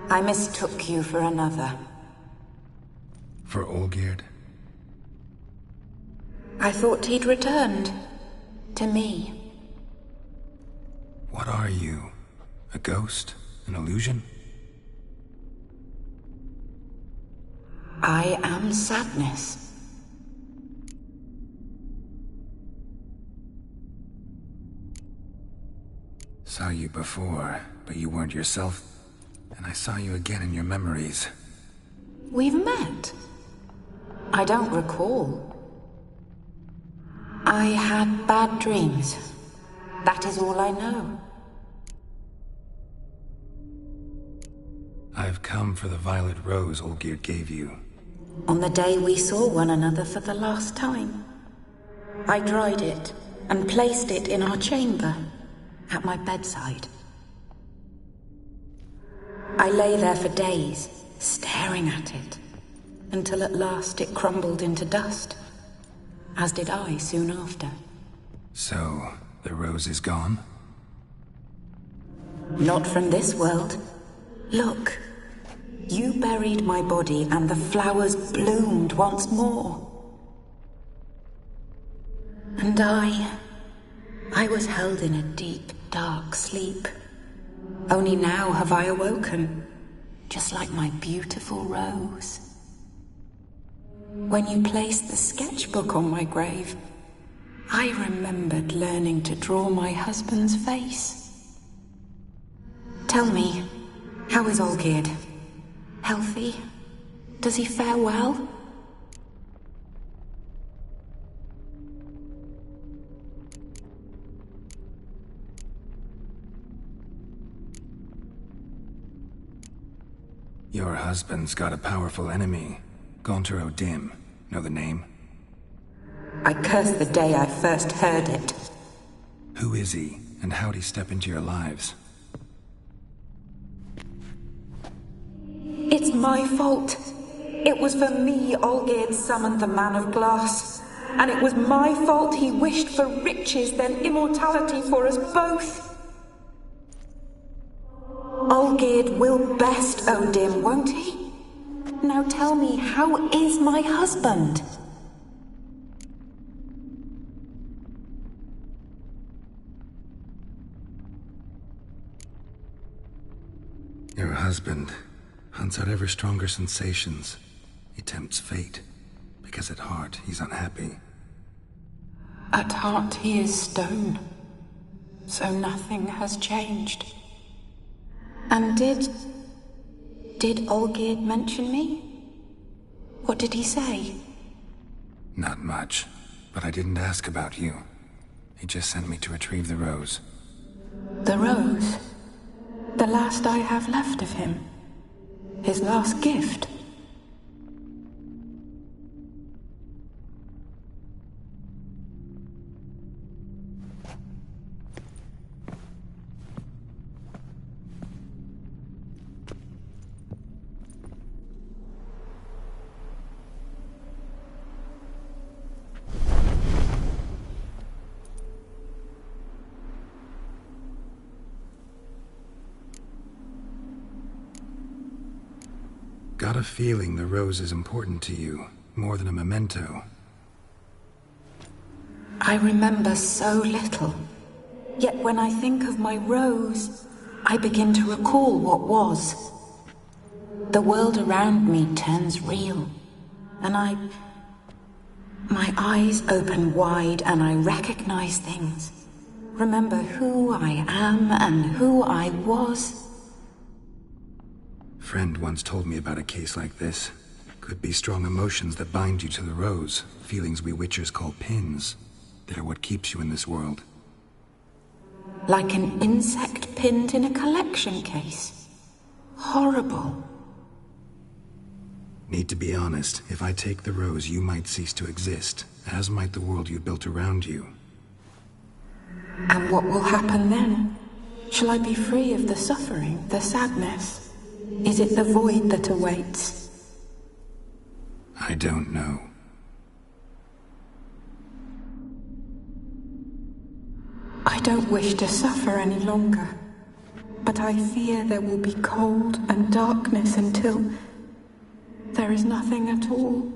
I mistook you for another. For Olgierd? I thought he'd returned. To me. What are you? A ghost? An illusion? I am sadness. Saw you before, but you weren't yourself. And I saw you again in your memories. We've met? I don't recall. I had bad dreams. That is all I know. I've come for the violet rose Olgierd gave you. On the day we saw one another for the last time. I dried it and placed it in our chamber, at my bedside. I lay there for days, staring at it, until at last it crumbled into dust, as did I soon after. So, the rose is gone? Not from this world. Look. You buried my body and the flowers bloomed once more. And I was held in a deep, dark sleep. Only now have I awoken, just like my beautiful rose. When you placed the sketchbook on my grave, I remembered learning to draw my husband's face. Tell me, how is Olgierd? Healthy? Does he fare well? Your husband's got a powerful enemy. Gaunter O'Dim. Know the name? I curse the day I first heard it. Who is he, and how'd he step into your lives? It's my fault. It was for me Olgierd summoned the Man of Glass. And it was my fault he wished for riches, then immortality for us both. Olgierd will best O'Dim, won't he? Now tell me, how is my husband? Your husband hunts out ever stronger sensations. He tempts fate, because at heart he's unhappy. At heart he is stone, so nothing has changed. And did Olgierd mention me? What did he say? Not much, but I didn't ask about you. He just sent me to retrieve the rose. The rose? The last I have left of him? His last gift? Got a feeling the rose is important to you, more than a memento. I remember so little. Yet when I think of my rose, I begin to recall what was. The world around me turns real, and my eyes open wide and I recognize things. Remember who I am and who I was. Friend once told me about a case like this. Could be strong emotions that bind you to the rose, feelings we witchers call pins. They're what keeps you in this world. Like an insect pinned in a collection case. Horrible. Need to be honest, if I take the rose, you might cease to exist, as might the world you built around you. And what will happen then? Shall I be free of the suffering, the sadness? Is it the void that awaits? I don't know. I don't wish to suffer any longer, but I fear there will be cold and darkness until there is nothing at all.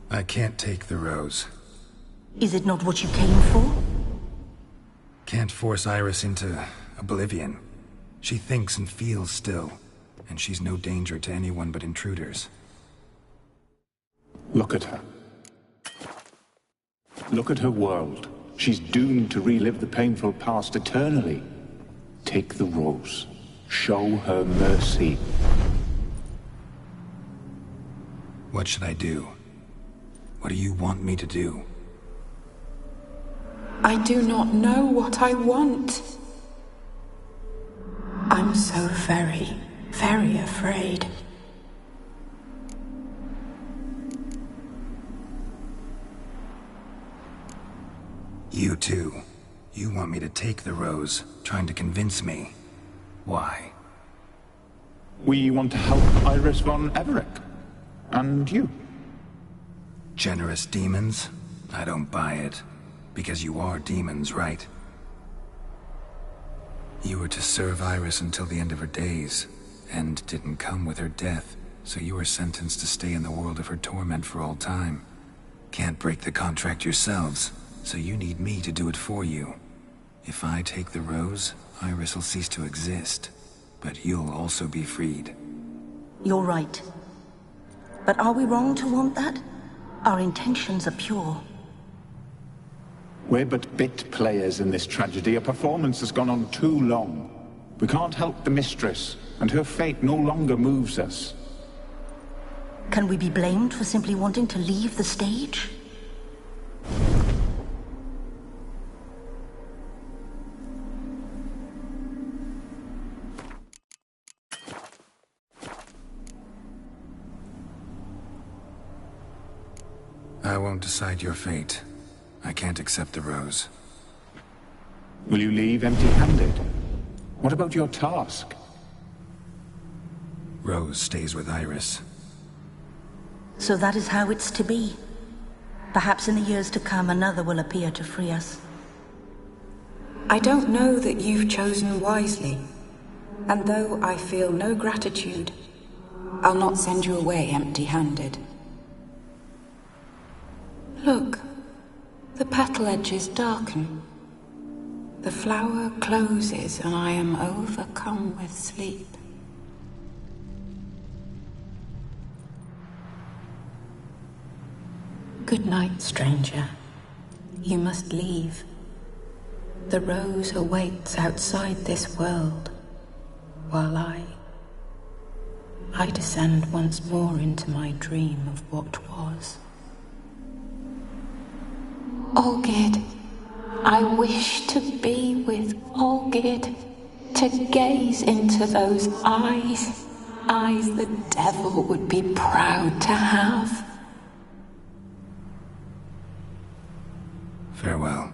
I can't take the rose. Is it not what you came for? Can't force Iris into oblivion. She thinks and feels still, and she's no danger to anyone but intruders. Look at her. Look at her world. She's doomed to relive the painful past eternally. Take the rose. Show her mercy. What should I do? What do you want me to do? I do not know what I want. I'm so very, very afraid. You too. You want me to take the rose, trying to convince me. Why? We want to help Iris von Everec. And you. Generous demons? I don't buy it. Because you are demons, right? You were to serve Iris until the end of her days. End didn't come with her death, so you were sentenced to stay in the world of her torment for all time. Can't break the contract yourselves, so you need me to do it for you. If I take the rose, Iris will cease to exist. But you'll also be freed. You're right. But are we wrong to want that? Our intentions are pure. We're but bit players in this tragedy. A performance has gone on too long. We can't help the mistress, and her fate no longer moves us. Can we be blamed for simply wanting to leave the stage? I won't decide your fate. I can't accept the rose. Will you leave empty-handed? What about your task? Rose stays with Iris. So that is how it's to be. Perhaps in the years to come, another will appear to free us. I don't know that you've chosen wisely. And though I feel no gratitude, I'll not send you away empty-handed. Look, the petal edges darken. The flower closes and I am overcome with sleep. Good night, stranger. You must leave. The rose awaits outside this world, while I descend once more into my dream of what was. Olgierd, I wish to be with Olgierd, to gaze into those eyes the devil would be proud to have. Farewell.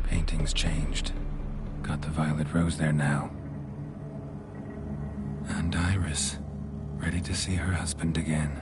Painting's changed. Got the violet rose there now. And Iris, ready to see her husband again.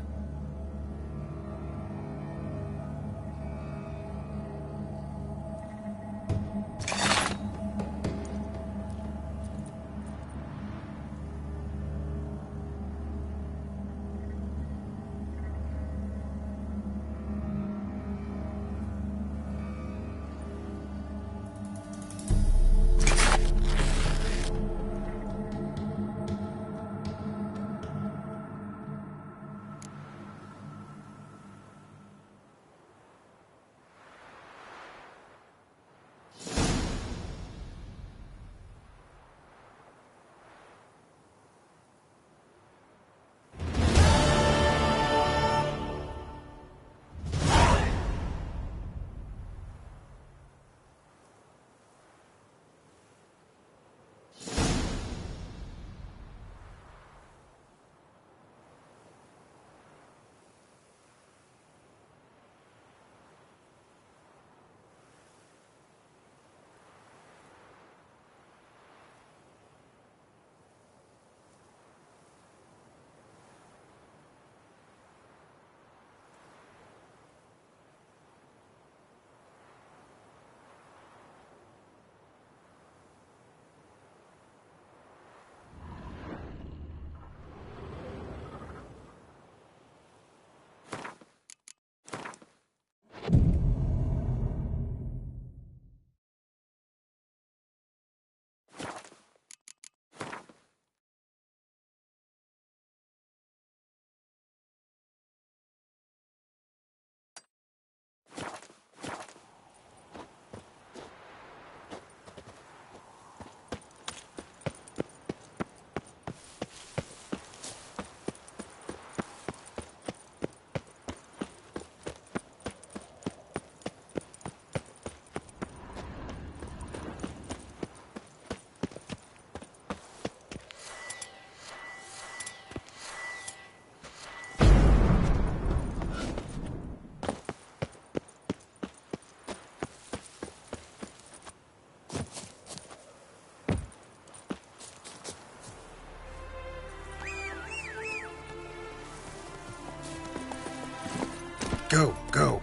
Go, go.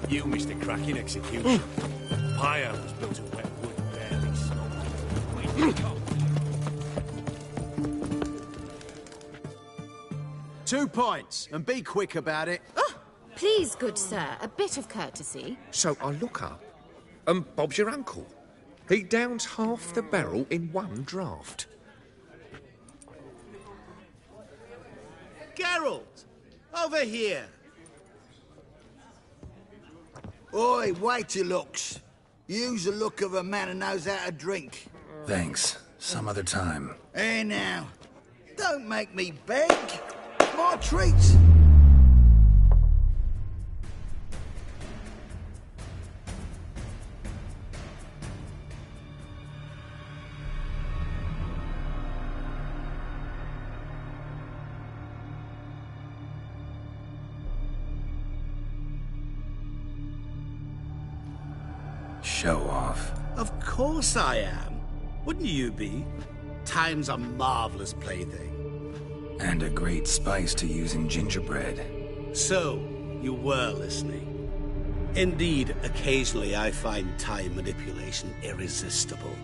You missed a cracking execution. Pyre was built of wet wood, barely smoked. 2 points, and be quick about it. Oh, please, good sir, a bit of courtesy. So I look up, and Bob's your uncle. He downs half the barrel in one draught. Geralt! Over here! Oi, wait your looks. Use the look of a man who knows how to drink. Thanks. Some other time. Hey now, don't make me beg. My treat. Show off. Of course I am. Wouldn't you be? Time's a marvelous plaything. And a great spice to use in gingerbread. So, you were listening. Indeed, occasionally I find time manipulation irresistible.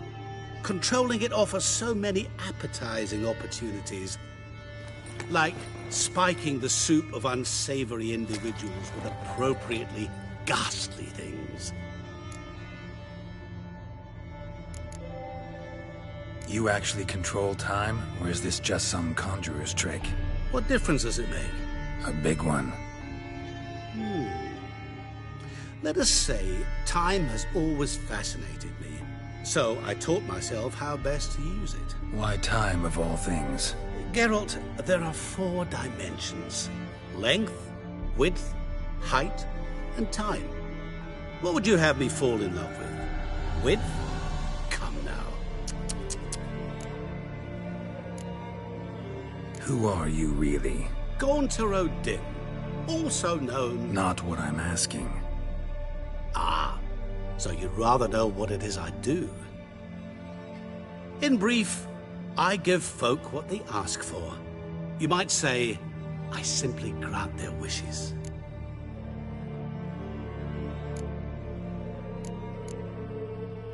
Controlling it offers so many appetizing opportunities. Like spiking the soup of unsavory individuals with appropriately ghastly things. You actually control time, or is this just some conjurer's trick? What difference does it make? A big one. Let us say, time has always fascinated me. So I taught myself how best to use it. Why time, of all things? Geralt, there are 4 dimensions. Length, width, height, and time. What would you have me fall in love with? Width? Come now. Who are you, really? Gaunter O'Din, also known... Not what I'm asking. Ah, so you'd rather know what it is I do. In brief, I give folk what they ask for. You might say, I simply grant their wishes.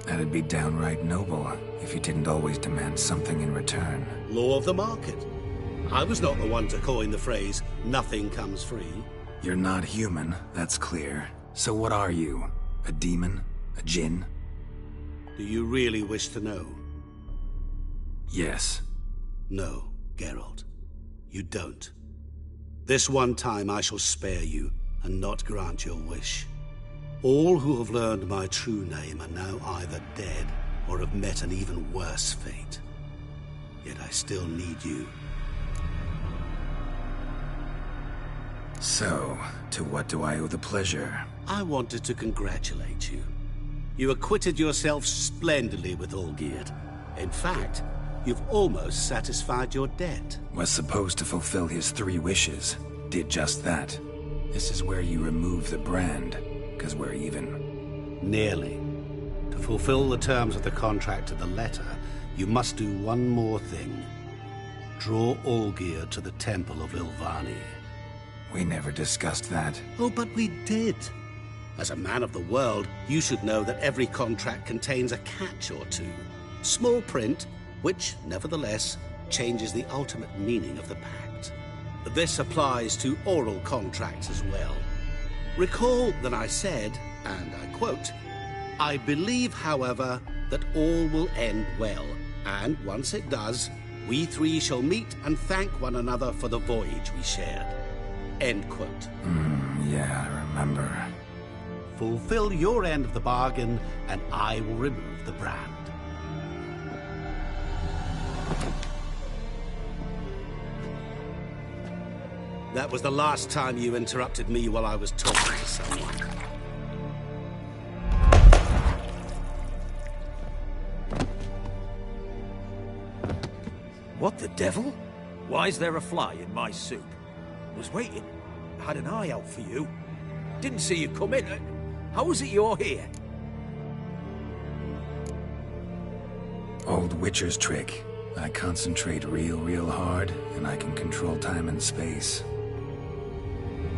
That'd be downright noble, if you didn't always demand something in return. Law of the market. I was not the one to coin the phrase, nothing comes free. You're not human, that's clear. So what are you? A demon? A djinn? Do you really wish to know? Yes. No, Geralt. You don't. This one time I shall spare you, and not grant your wish. All who have learned my true name are now either dead, or have met an even worse fate. Yet I still need you. So, to what do I owe the pleasure? I wanted to congratulate you. You acquitted yourself splendidly with Olgierd. In fact, you've almost satisfied your debt. Was supposed to fulfill his 3 wishes. Did just that. This is where you remove the brand, because we're even. Nearly. To fulfill the terms of the contract to the letter, you must do one more thing. Draw Olgierd to the Temple of Ilvani. We never discussed that. Oh, but we did. As a man of the world, you should know that every contract contains a catch or two. Small print, which, nevertheless, changes the ultimate meaning of the pact. This applies to oral contracts as well. Recall that I said, and I quote, "I believe, however, that all will end well, and once it does, we three shall meet and thank one another for the voyage we shared." End quote. Yeah, I remember. Fulfill your end of the bargain, and I will remove the brand. That was the last time you interrupted me while I was talking to someone. What the devil? Why is there a fly in my soup? Was waiting. Had an eye out for you. Didn't see you come in. How is it you're here? Old Witcher's trick. I concentrate real hard, and I can control time and space.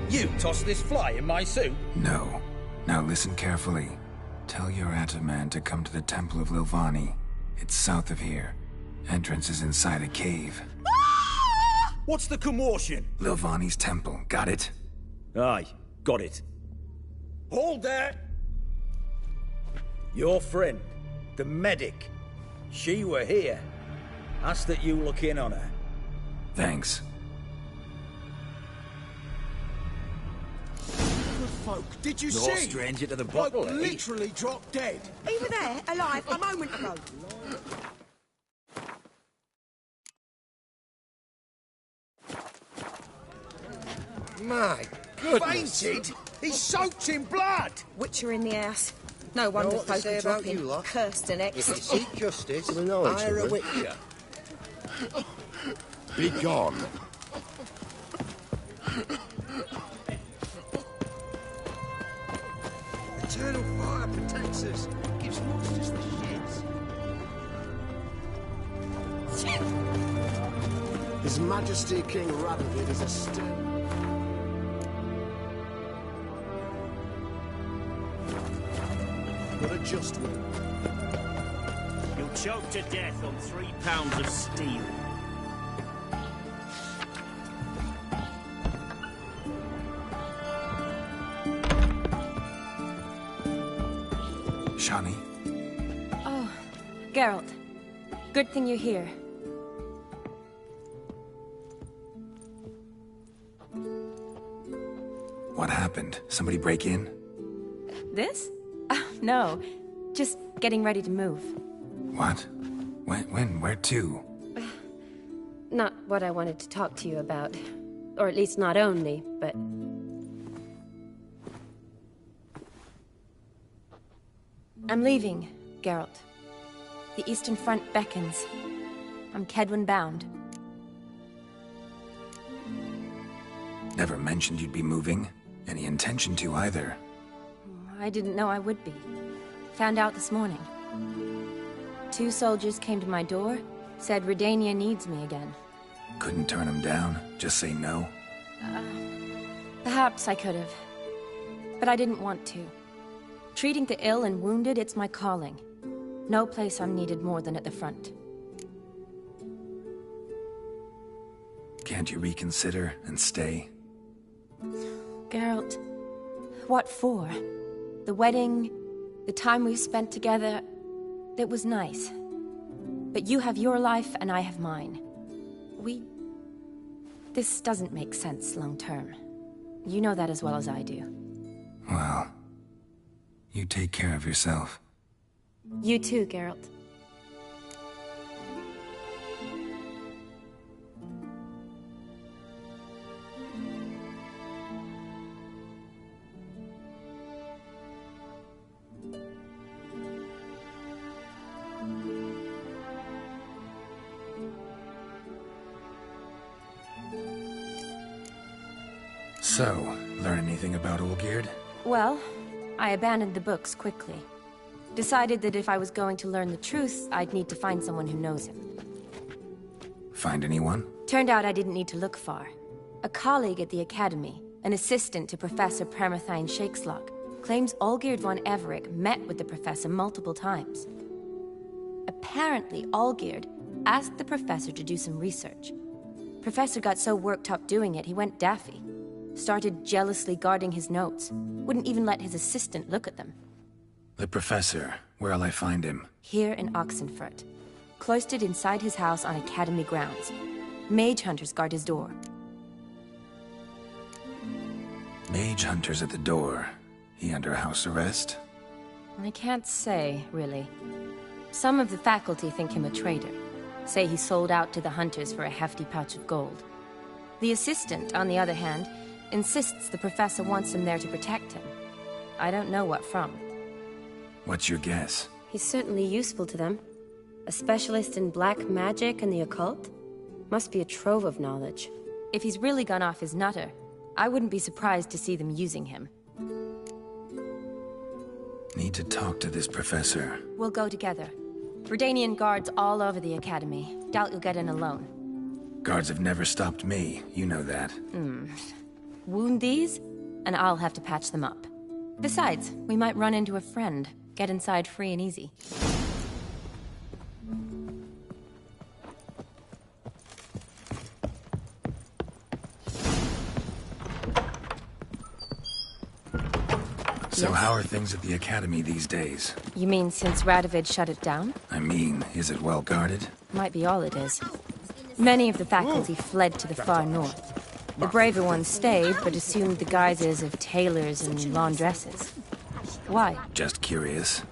You tossed this fly in my soup? No. Now listen carefully. Tell your Ataman to come to the Temple of Lilvani. It's south of here. Entrance is inside a cave. What's the commotion? Lilvani's temple. Got it? Aye, got it. Hold there! Your friend, the medic. She were here. Ask that you look in on her. Thanks. Folk, did you No see? stranger to the Bloke bottle, eh? literally dropped dead. He were there, alive, a moment ago. My goodness. Fainted? He's soaked in blood. Witcher in the house. No wonder folk are dropping. Cursed and If you ex. seek justice, hire a witcher. Be gone. Eternal fire protects us. Gives monsters the shits. His Majesty King Radovid is a still. But a just one. You'll choke to death on 3 pounds of steel. Shani? Oh, Geralt. Good thing you're here. What happened? Somebody break in? This? No. Just getting ready to move. What? When? Where to? Not what I wanted to talk to you about. Or at least not only, but... I'm leaving, Geralt. The Eastern Front beckons. I'm Kedwin bound. Never mentioned you'd be moving. Any intention to either. I didn't know I would be. Found out this morning. 2 soldiers came to my door, said Redania needs me again. Couldn't turn him down? Just say no? Perhaps I could have. But I didn't want to. Treating the ill and wounded, it's my calling. No place I'm needed more than at the front. Can't you reconsider and stay? Geralt, what for? The wedding, the time we've spent together, it was nice. But you have your life and I have mine. This doesn't make sense long term. You know that as well as I do. Well, you take care of yourself. You too, Geralt. So, learn anything about Olgierd? Well, I abandoned the books quickly. Decided that if I was going to learn the truth, I'd need to find someone who knows him. Find anyone? Turned out I didn't need to look far. A colleague at the Academy, an assistant to Professor Permathine Shakeslok, claims Olgierd von Everec met with the professor multiple times. Apparently, Olgierd asked the professor to do some research. Professor got so worked up doing it, he went daffy. Started jealously guarding his notes. Wouldn't even let his assistant look at them. The professor, where'll I find him? Here in Oxenfurt. Cloistered inside his house on Academy grounds. Mage hunters guard his door. Mage hunters at the door. He under house arrest? I can't say, really. Some of the faculty think him a traitor. Say he sold out to the hunters for a hefty pouch of gold. The assistant, on the other hand, insists the professor wants him there to protect him. I don't know what from. What's your guess? He's certainly useful to them. A specialist in black magic and the occult? Must be a trove of knowledge. If he's really gone off his nutter, I wouldn't be surprised to see them using him. Need to talk to this professor. We'll go together. Verdanian guards all over the Academy. Doubt you'll get in alone. Guards have never stopped me, you know that. Wound these, and I'll have to patch them up. Besides, we might run into a friend. Get inside free and easy. So how are things at the Academy these days? You mean since Radovid shut it down? I mean, is it well guarded? Might be all it is. Many of the faculty fled to the far north. The braver ones stayed, but assumed the guises of tailors and laundresses. Why? Just curious.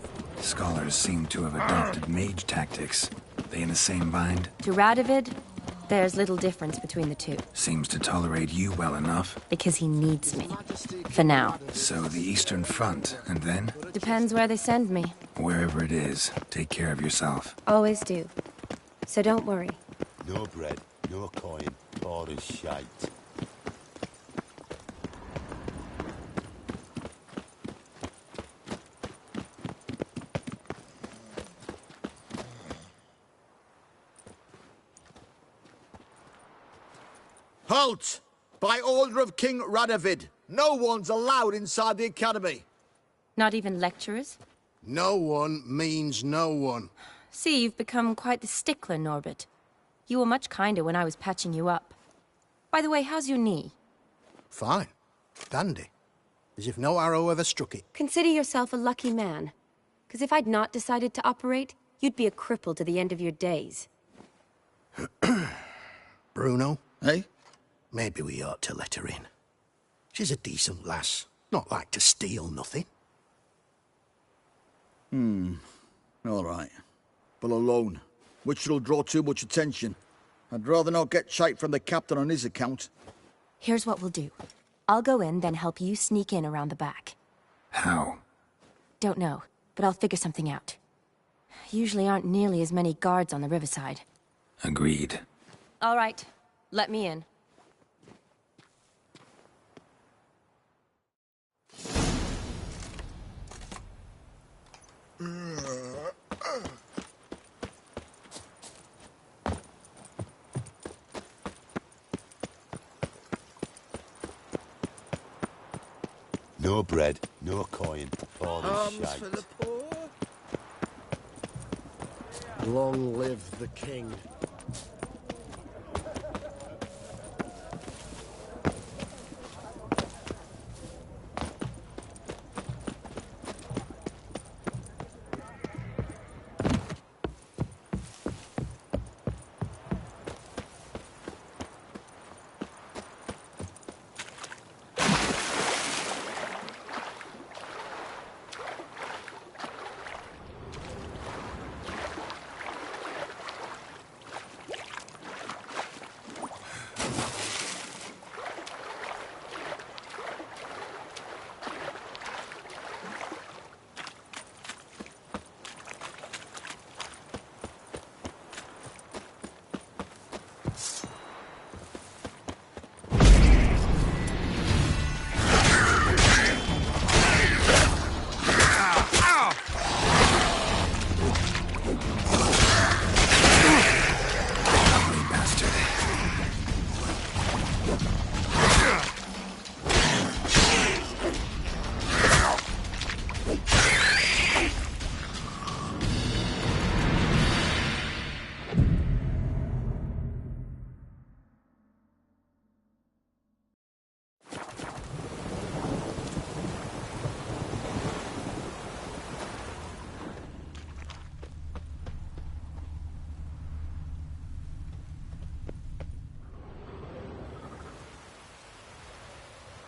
Scholars seem to have adopted mage tactics. They in the same bind? To Radovid, there's little difference between the two. Seems to tolerate you well enough. Because he needs me. For now. So the Eastern Front, and then? Depends where they send me. Wherever it is, take care of yourself. Always do. So don't worry. No bread, no coin, all is shite. Halt! By order of King Radovid, no one's allowed inside the Academy. Not even lecturers? No one means no one. See, you've become quite the stickler, Norbert. You were much kinder when I was patching you up. By the way, how's your knee? Fine. Dandy. As if no arrow ever struck it. Consider yourself a lucky man. Because if I'd not decided to operate, you'd be a cripple to the end of your days. Bruno? Eh? Maybe we ought to let her in. She's a decent lass. Not like to steal nothing. All right. But alone, which will draw too much attention. I'd rather not get shite from the captain on his account. Here's what we'll do. I'll go in, then help you sneak in around the back. How? Don't know, but I'll figure something out. Usually aren't nearly as many guards on the riverside. Agreed. All right, let me in. No bread, no coin, all is shite. For the poor. Long live the king.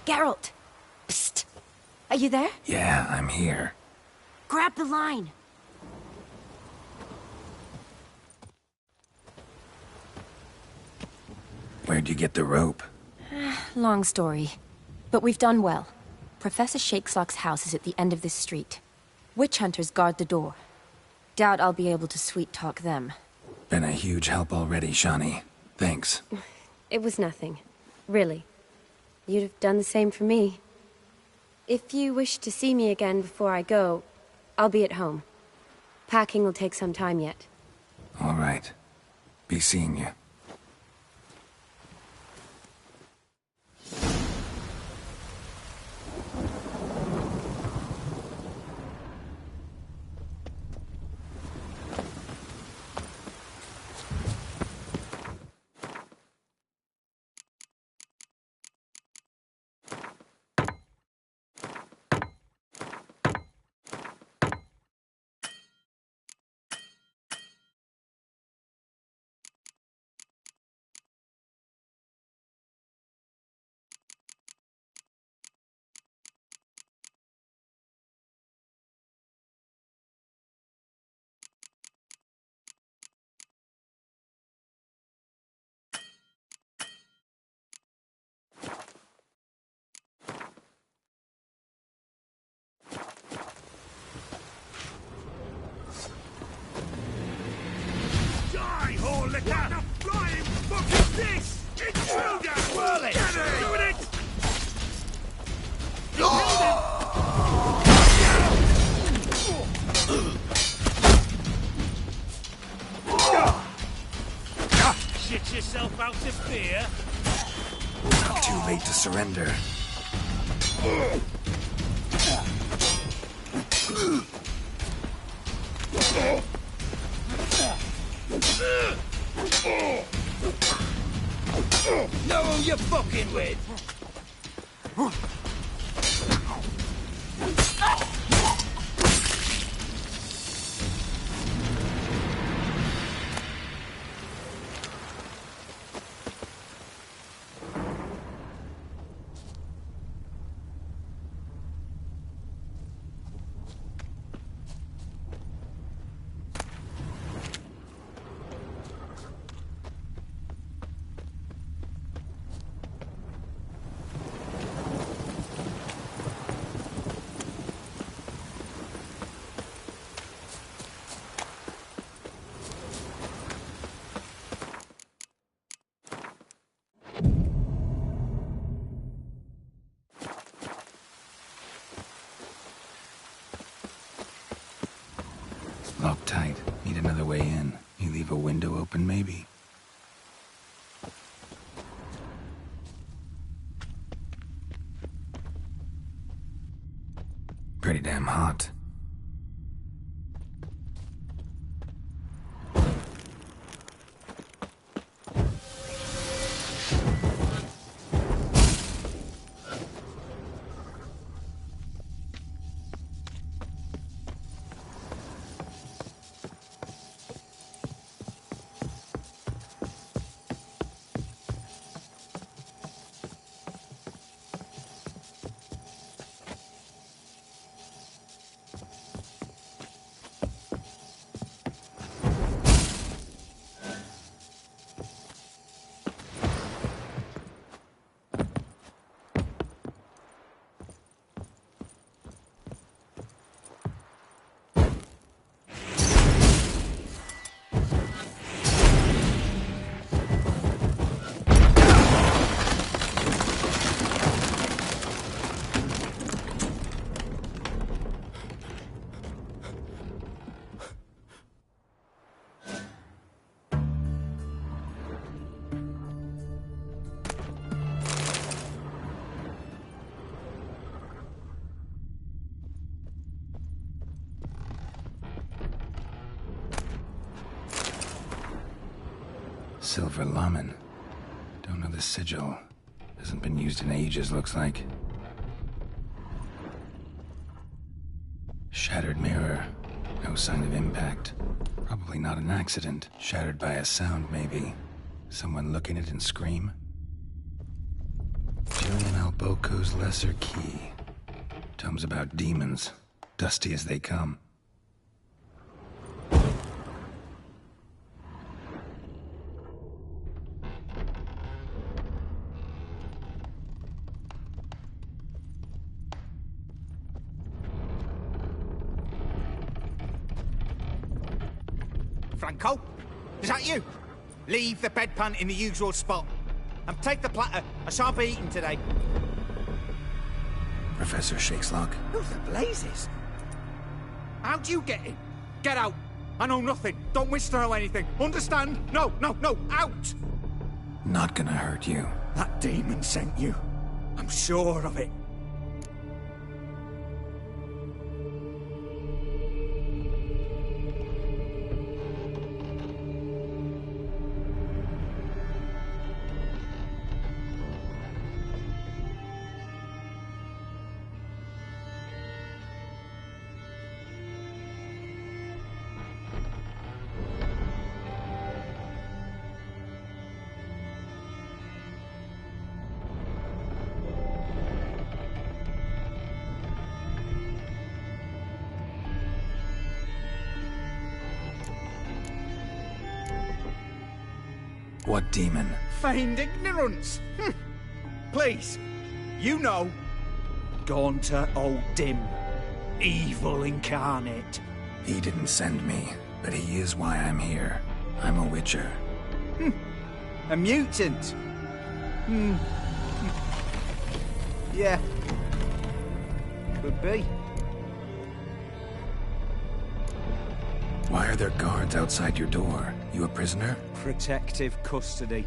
Geralt! Psst! Are you there? Yeah, I'm here. Grab the line! Where'd you get the rope? Long story. But we've done well. Professor Shakesock's house is at the end of this street. Witch hunters guard the door. Doubt I'll be able to sweet-talk them. Been a huge help already, Shani. Thanks. It was nothing. Really. You'd have done the same for me. If you wish to see me again before I go, I'll be at home. Packing will take some time yet. All right. Be seeing you. What the flying fuck is this? Intruder! Whirl it! Doing it! Shit yourself out of fear? Too late to surrender. Know who you're fucking with? Locked tight. Need another way in. You leave a window open, maybe? Pretty damn hot. Silver Laman. Don't know the sigil. Hasn't been used in ages, looks like. Shattered mirror. No sign of impact. Probably not an accident. Shattered by a sound, maybe. Someone look in it and scream. Julian L. Boko's Lesser Key. Tomes about demons, dusty as they come. Franco? Is that you? Leave the bedpan in the usual spot. And take the platter. I shan't be eating today. Professor Shakeslock? Who the blazes? How'd you get in? Get out. I know nothing. Don't wish to know anything. Understand? No, out! Not gonna hurt you. That demon sent you. I'm sure of it. What demon? Feigned ignorance. Please, you know. Gaunter O'Dim. Evil incarnate. He didn't send me, but he is why I'm here. I'm a witcher. A mutant. Yeah. Could be. Why are there guards outside your door? You a prisoner? Protective custody.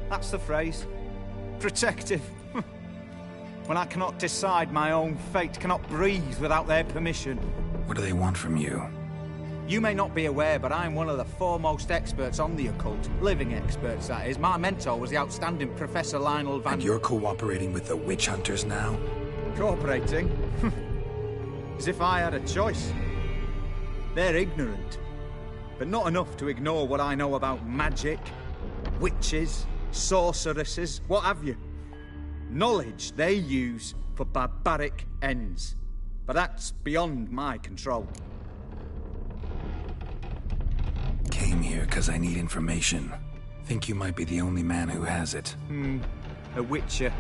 That's the phrase. Protective. When I cannot decide my own fate, cannot breathe without their permission. What do they want from you? You may not be aware, but I'm one of the foremost experts on the occult. Living experts, that is. My mentor was the outstanding Professor Lionel Van... And you're cooperating with the witch hunters now? Cooperating? As if I had a choice. They're ignorant, but not enough to ignore what I know about magic, witches, sorceresses, what have you. Knowledge they use for barbaric ends, but that's beyond my control. Came here because I need information. Think you might be the only man who has it. A witcher.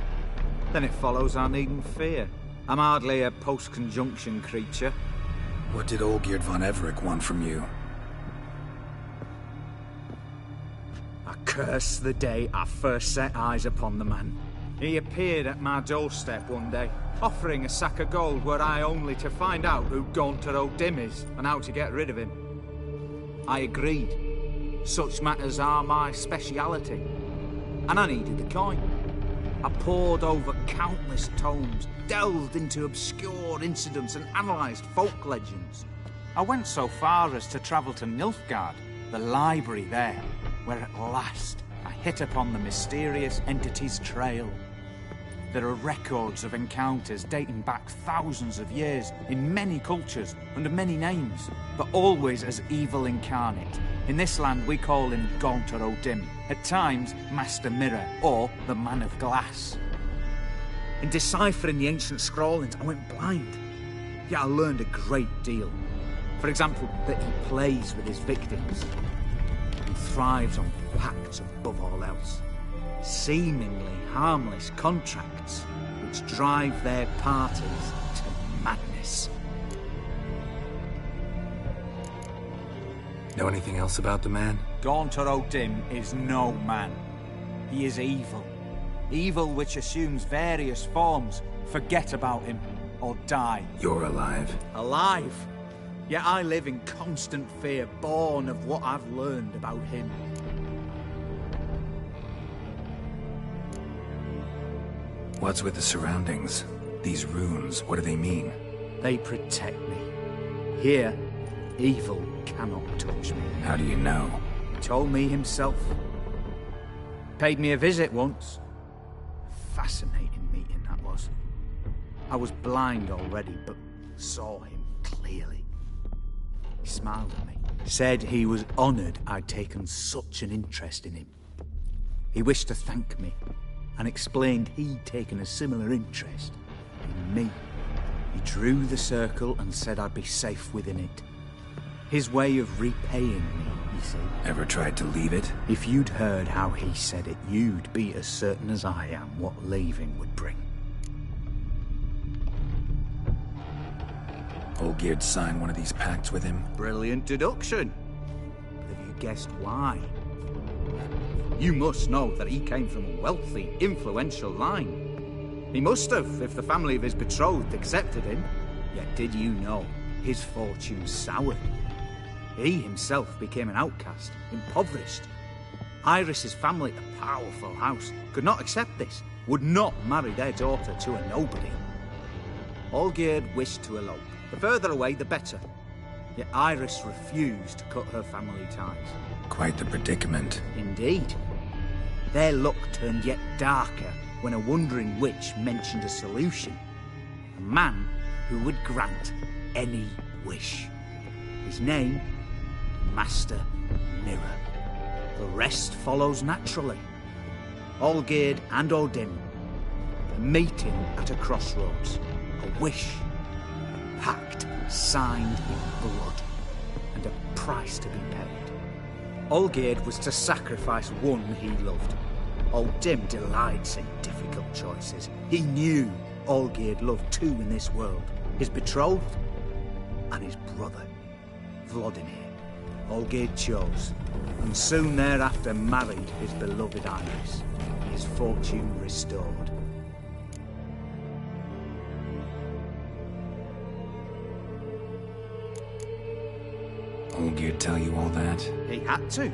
Then it follows I needn't fear. I'm hardly a post-conjunction creature. What did Olgierd von Everec want from you? I curse the day I first set eyes upon the man. He appeared at my doorstep one day, offering a sack of gold were I only to find out who Gaunter O'Dim is and how to get rid of him. I agreed. Such matters are my speciality. And I needed the coin. I pored over countless tomes, delved into obscure incidents and analysed folk legends. I went so far as to travel to Nilfgaard, the library there, where at last I hit upon the mysterious entity's trail. There are records of encounters dating back thousands of years in many cultures, under many names, but always as evil incarnate. In this land we call him Gaunter O'Dim, at times Master Mirror, or the Man of Glass. In deciphering the ancient scrawlings, I went blind. Yet I learned a great deal. For example, that he plays with his victims. He thrives on facts above all else. Seemingly harmless contracts which drive their parties to madness. Know anything else about the man? Gaunter O'Dim is no man. He is evil. Evil which assumes various forms. Forget about him, or die. You're alive. Alive? Yet I live in constant fear, born of what I've learned about him. What's with the surroundings? These runes, what do they mean? They protect me. Here, evil cannot touch me. How do you know? He told me himself. Paid me a visit once. Fascinating meeting that was. I was blind already, but saw him clearly. He smiled at me. Said he was honoured I'd taken such an interest in him. He wished to thank me. and explained he'd taken a similar interest in me. He drew the circle and said I'd be safe within it. His way of repaying me, you see. Ever tried to leave it? If you'd heard how he said it, you'd be as certain as I am what leaving would bring. Olgierd signed one of these pacts with him? Brilliant deduction. But have you guessed why? You must know that he came from a wealthy, influential line. He must have, if the family of his betrothed accepted him. Yet did you know his fortune soured? He himself became an outcast, impoverished. Iris's family, a powerful house, could not accept this, would not marry their daughter to a nobody. Olgierd wished to elope. The further away, the better. Yet Iris refused to cut her family ties. Quite the predicament. Indeed. Their luck turned yet darker when a wandering witch mentioned a solution. A man who would grant any wish. His name, Master Mirror. The rest follows naturally. Olgierd and Odin, a meeting at a crossroads. A wish. A pact signed in blood. And a price to be paid. Olgierd was to sacrifice one he loved. Odin delights in difficult choices. He knew Olgierd loved two in this world. His betrothed and his brother, Vladimir. Olgierd chose, and soon thereafter married his beloved Iris, his fortune restored. Olgierd tell you all that? He had to.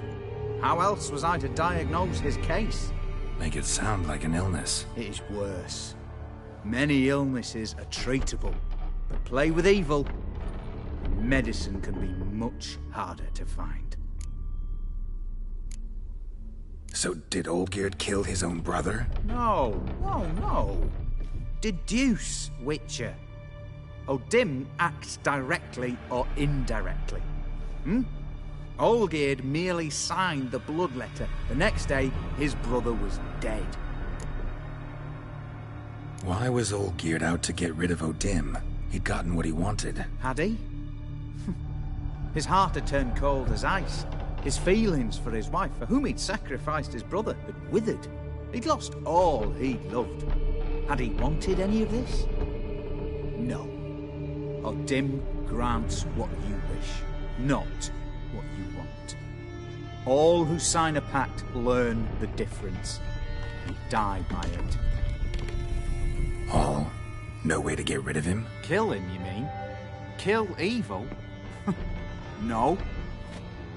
How else was I to diagnose his case? Make it sound like an illness. It is worse. Many illnesses are treatable, but play with evil, medicine can be much harder to find. So did Olgierd kill his own brother? No. Deduce, Witcher. Odin acts directly or indirectly. Olgierd merely signed the blood letter. The next day, his brother was dead. Why was Olgierd out to get rid of Odin? He'd gotten what he wanted. Had he? His heart had turned cold as ice. His feelings for his wife, for whom he'd sacrificed his brother, had withered. He'd lost all he loved. Had he wanted any of this? No. Odin grants what you wish, not what you want. All who sign a pact learn the difference and die by it. All? No way to get rid of him? Kill him, you mean? Kill evil? No.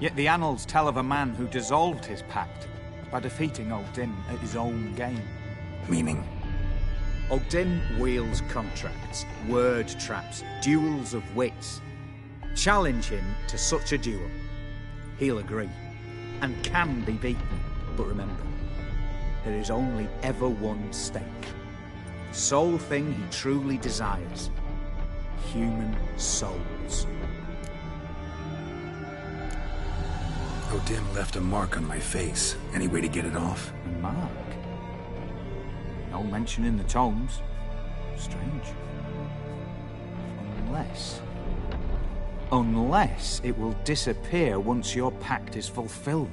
Yet the annals tell of a man who dissolved his pact by defeating Odin at his own game. Meaning? Odin wields contracts, word traps, duels of wits. Challenge him to such a duel. He'll agree, and can be beaten. But remember, there is only ever one stake. The sole thing he truly desires. Human souls. Odin left a mark on my face. Any way to get it off? A mark? No mention in the tomes. Strange. Unless it will disappear once your pact is fulfilled.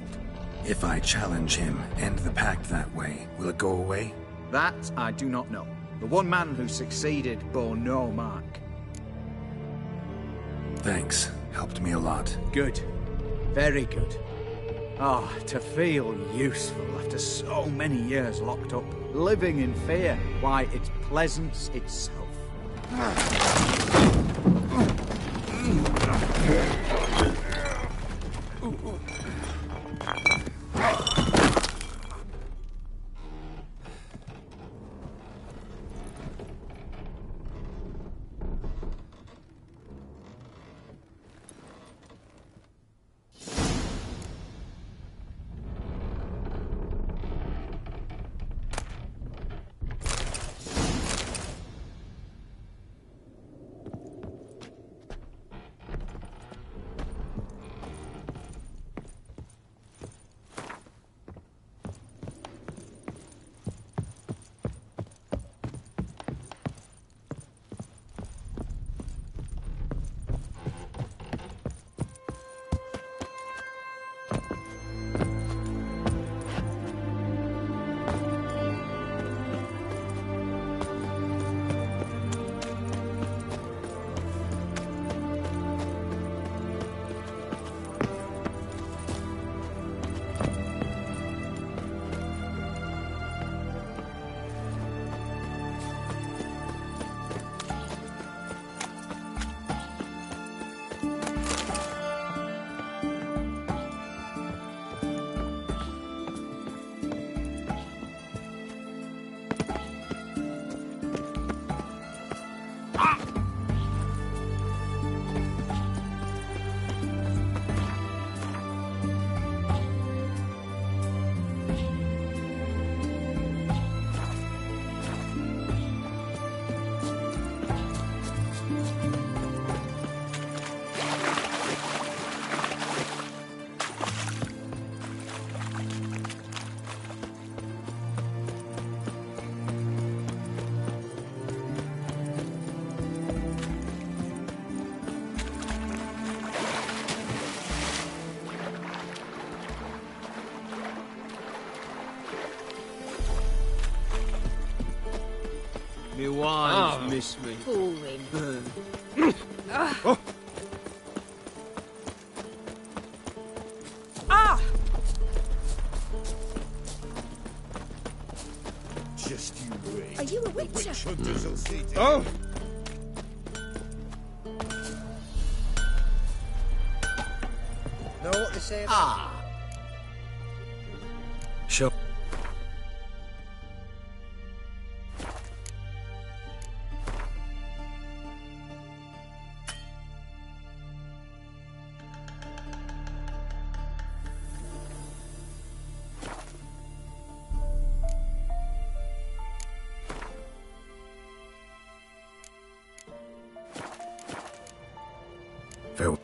If I challenge him, end the pact that way, will it go away? That I do not know. The one man who succeeded bore no mark. Thanks. Helped me a lot. Good. Very good. Ah, to feel useful after so many years locked up, living in fear. Why, it's pleasance itself. My wives miss me. Boring. Oh. Ah! Just you wait. Are you a witcher? Witch hunters will see to Oh! Know what they say? Sure. Farewell.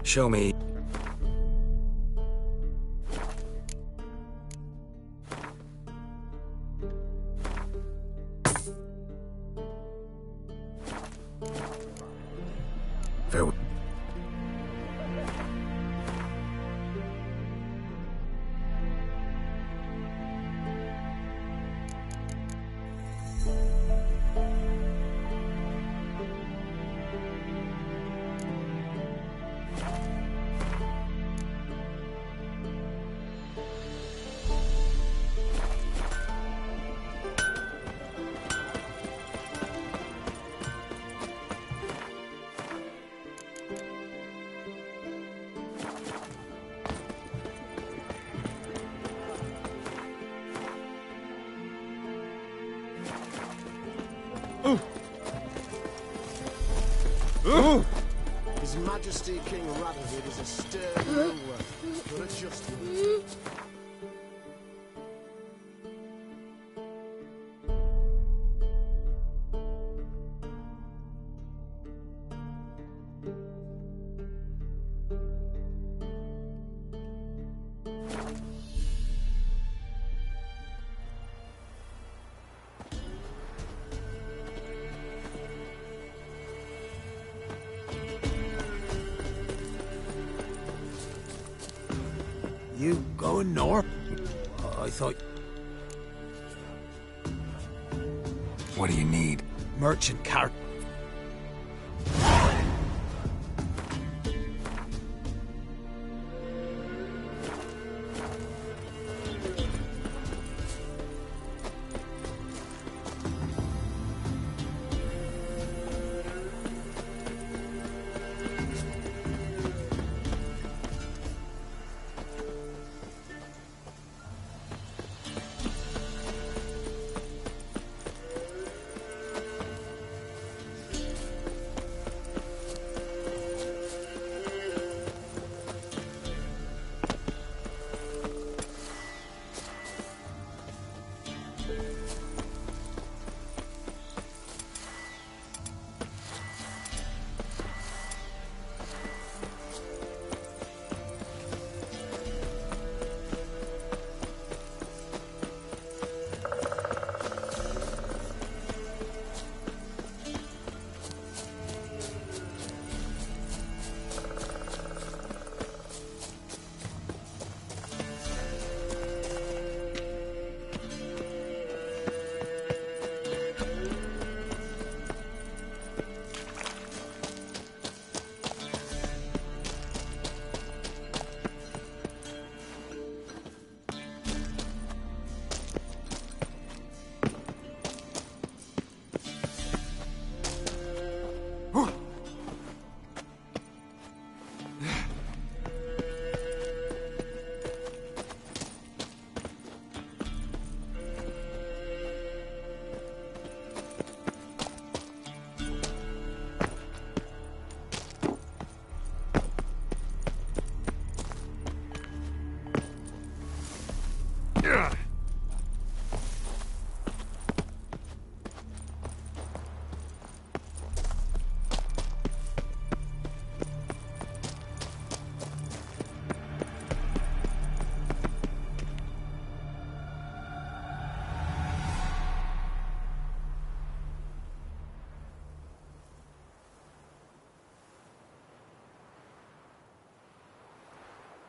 Show me. Farewell. His Majesty King Radovid is a stern ruler, but a just one. You going north? I thought... What do you need? Merchant cart.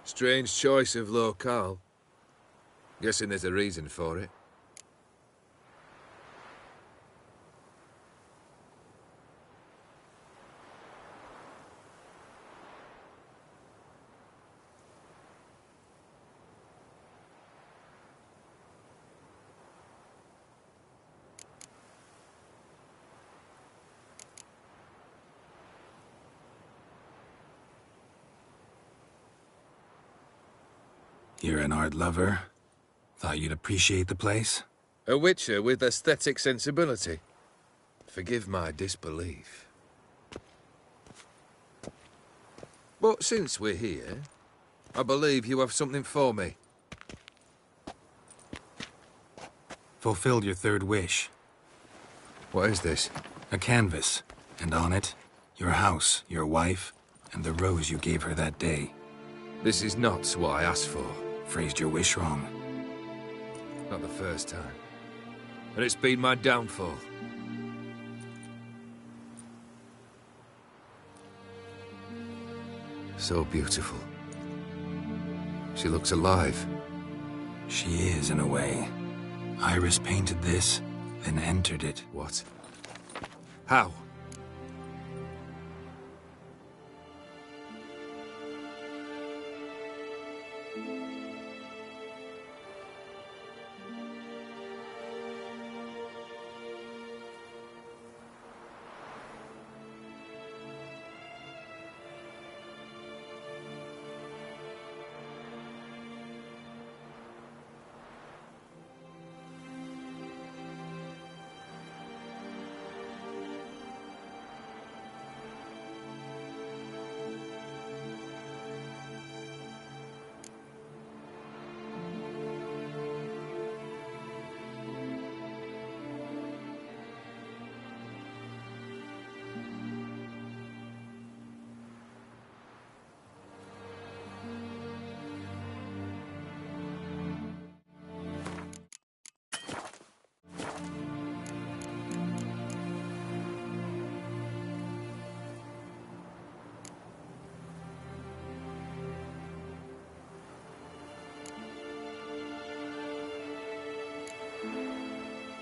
Strange choice of locale. Guessing there's a reason for it. You're an art lover. Thought you'd appreciate the place? A witcher with aesthetic sensibility. Forgive my disbelief. But since we're here, I believe you have something for me. Fulfilled your third wish. What is this? A canvas. And on it, your house, your wife, and the rose you gave her that day. This is not what I asked for. Phrased your wish wrong. Not the first time. And it's been my downfall. So beautiful. She looks alive. She is, in a way. Iris painted this, then entered it. What? How?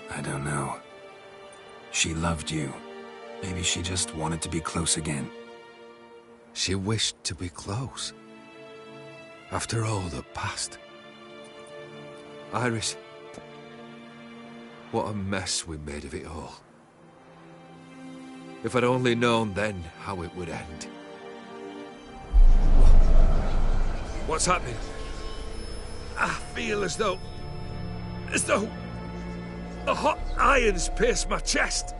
I don't know. She loved you. Maybe she just wanted to be close again. She wished to be close. After all the past. Iris. What a mess we made of it all. If I'd only known then how it would end. What's happening? I feel as though the hot irons pierce my chest.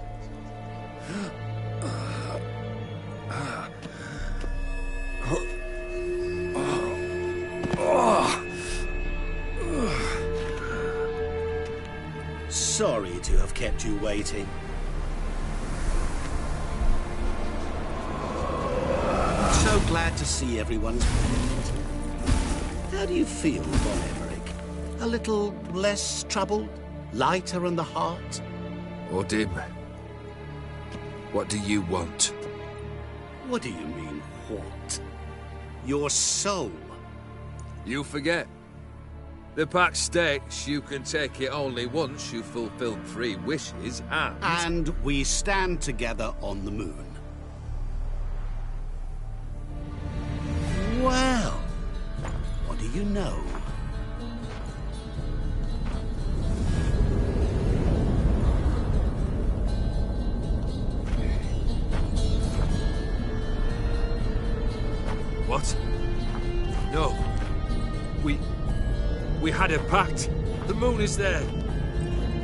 Sorry to have kept you waiting. So glad to see everyone's moved. How do you feel, Von Emmerich? A little less troubled? Lighter in the heart? Odim, what do you want? What do you mean, what? Your soul. You forget. The pact states you can take it only once you've fulfilled 3 wishes, And we stand together on the moon. Well, what do you know? What? No. We had a pact. The moon is there.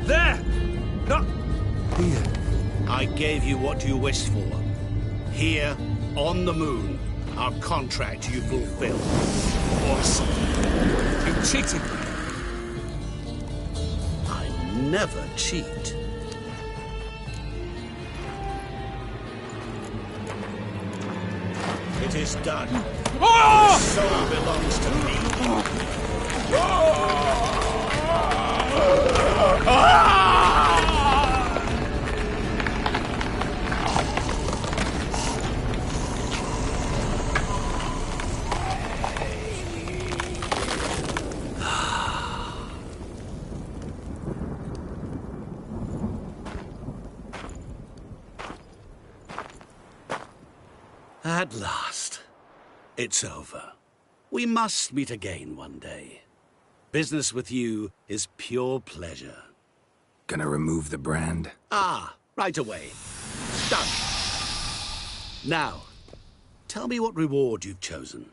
There! Not here. I gave you what you wished for. Here, on the moon, our contract you fulfilled. Boss, you cheated me. never cheat. It is done. The soul belongs to me. At last. It's over. We must meet again one day. Business with you is pure pleasure. Gonna remove the brand? Ah, right away. Done. Now, tell me what reward you've chosen.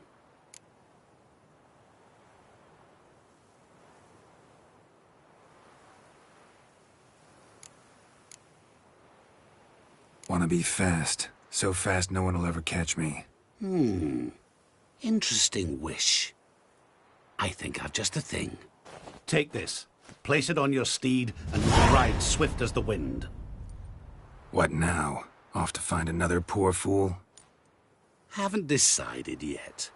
Wanna be fast. So fast no one will ever catch me. Interesting wish. I think I've just the thing. Take this. Place it on your steed and ride swift as the wind. What now? Off to find another poor fool? Haven't decided yet.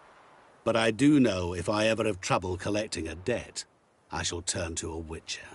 But I do know if I ever have trouble collecting a debt, I shall turn to a witcher.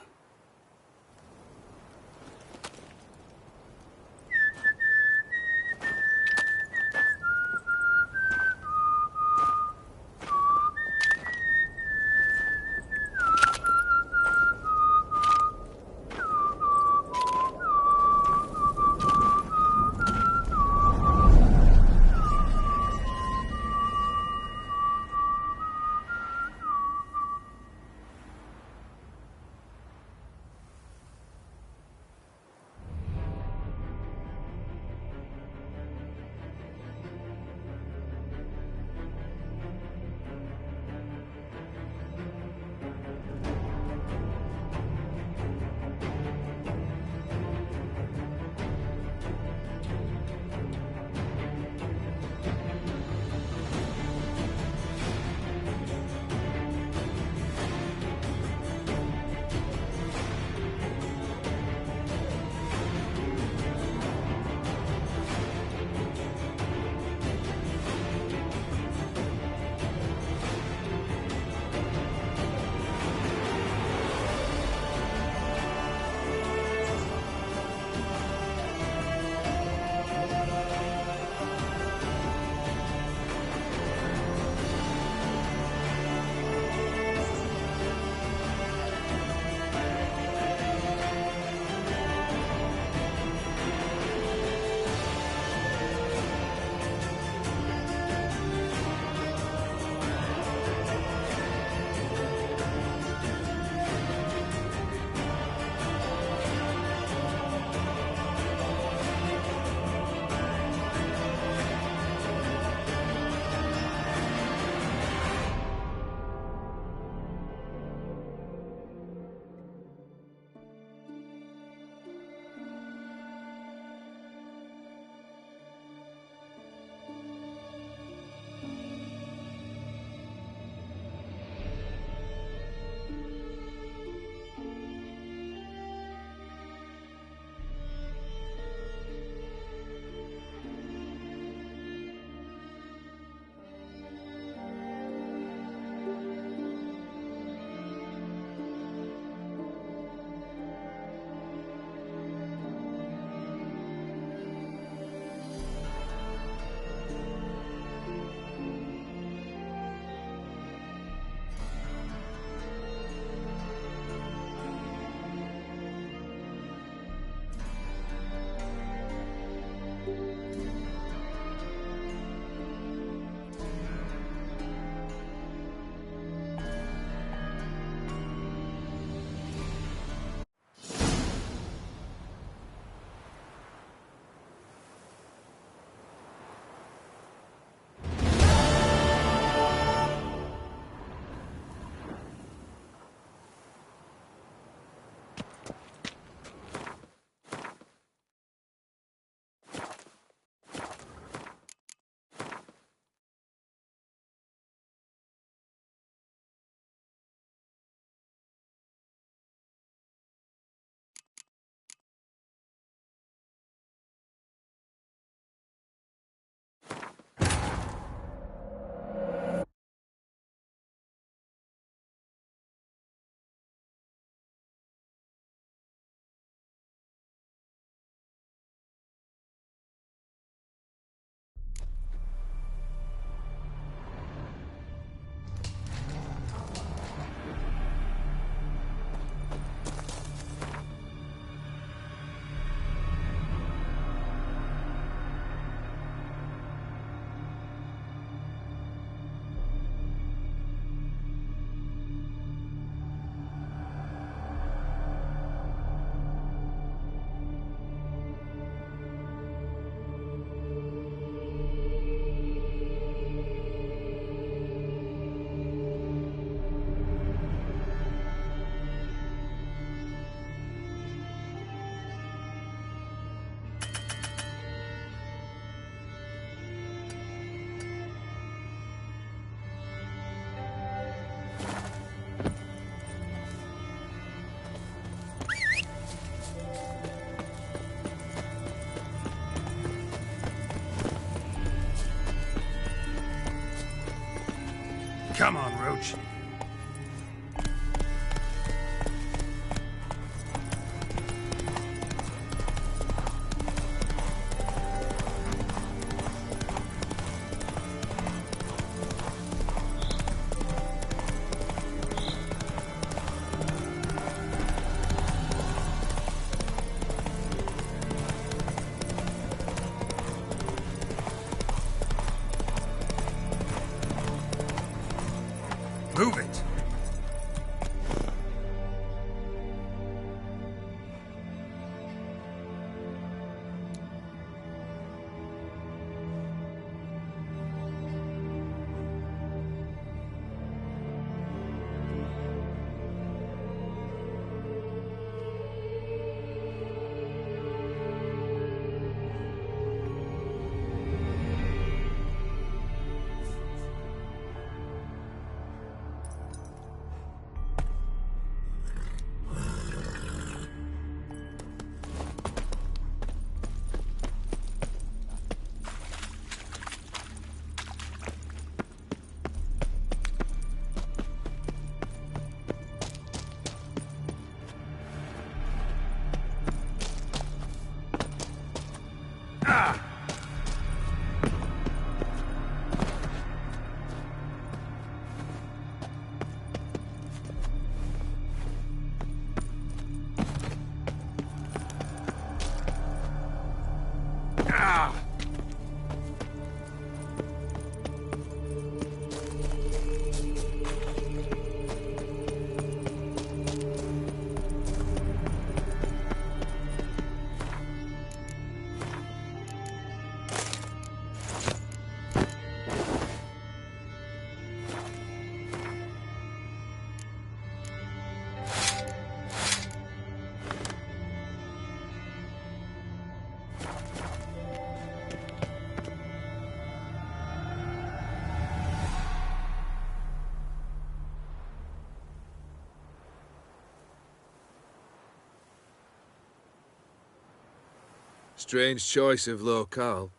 Strange choice of locale.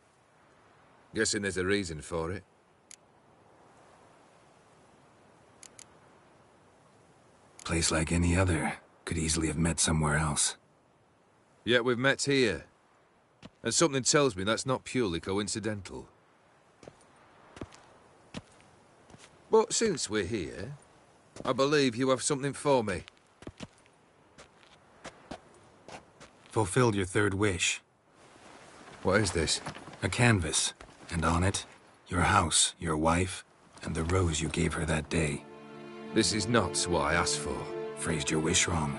Guessing there's a reason for it. Place like any other. Could easily have met somewhere else. Yet we've met here. And something tells me that's not purely coincidental. But since we're here, I believe you have something for me. Fulfilled your third wish. What is this? A canvas. And on it, your house, your wife, and the rose you gave her that day. This is not what I asked for. Phrased your wish wrong.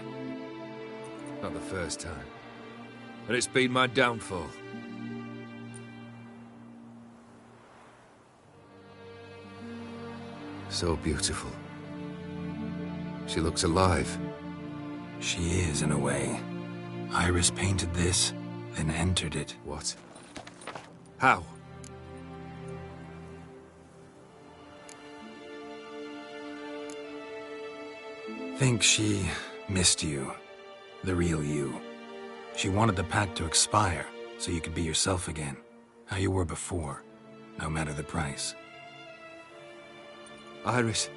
Not the first time. And it's been my downfall. So beautiful. She looks alive. She is, in a way. Iris painted this, then entered it. What? How? Think she missed you. The real you. She wanted the pact to expire, so you could be yourself again. How you were before, no matter the price. Iris.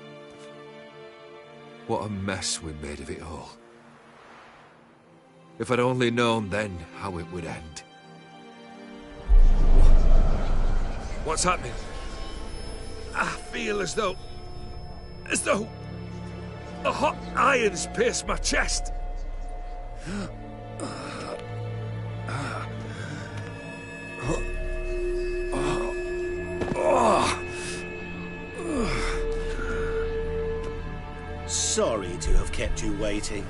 What a mess we made of it all. If I'd only known then how it would end. What's happening? I feel as though a hot iron's pierced my chest. Sorry to have kept you waiting.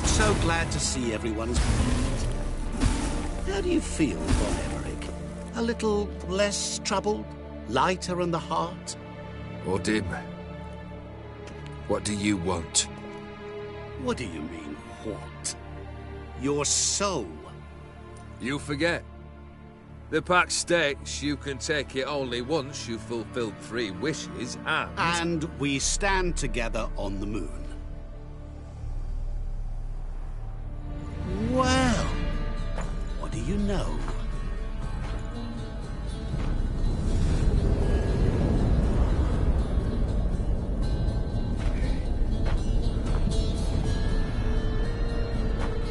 So glad to see everyone's quiet. How do you feel, Von Emmerich? A little less troubled? Lighter in the heart? Or dim? What do you want? What do you mean, what? Your soul. You forget. The pact states you can take it only once you've fulfilled 3 wishes, and... And we stand together on the moon. Well, what do you know?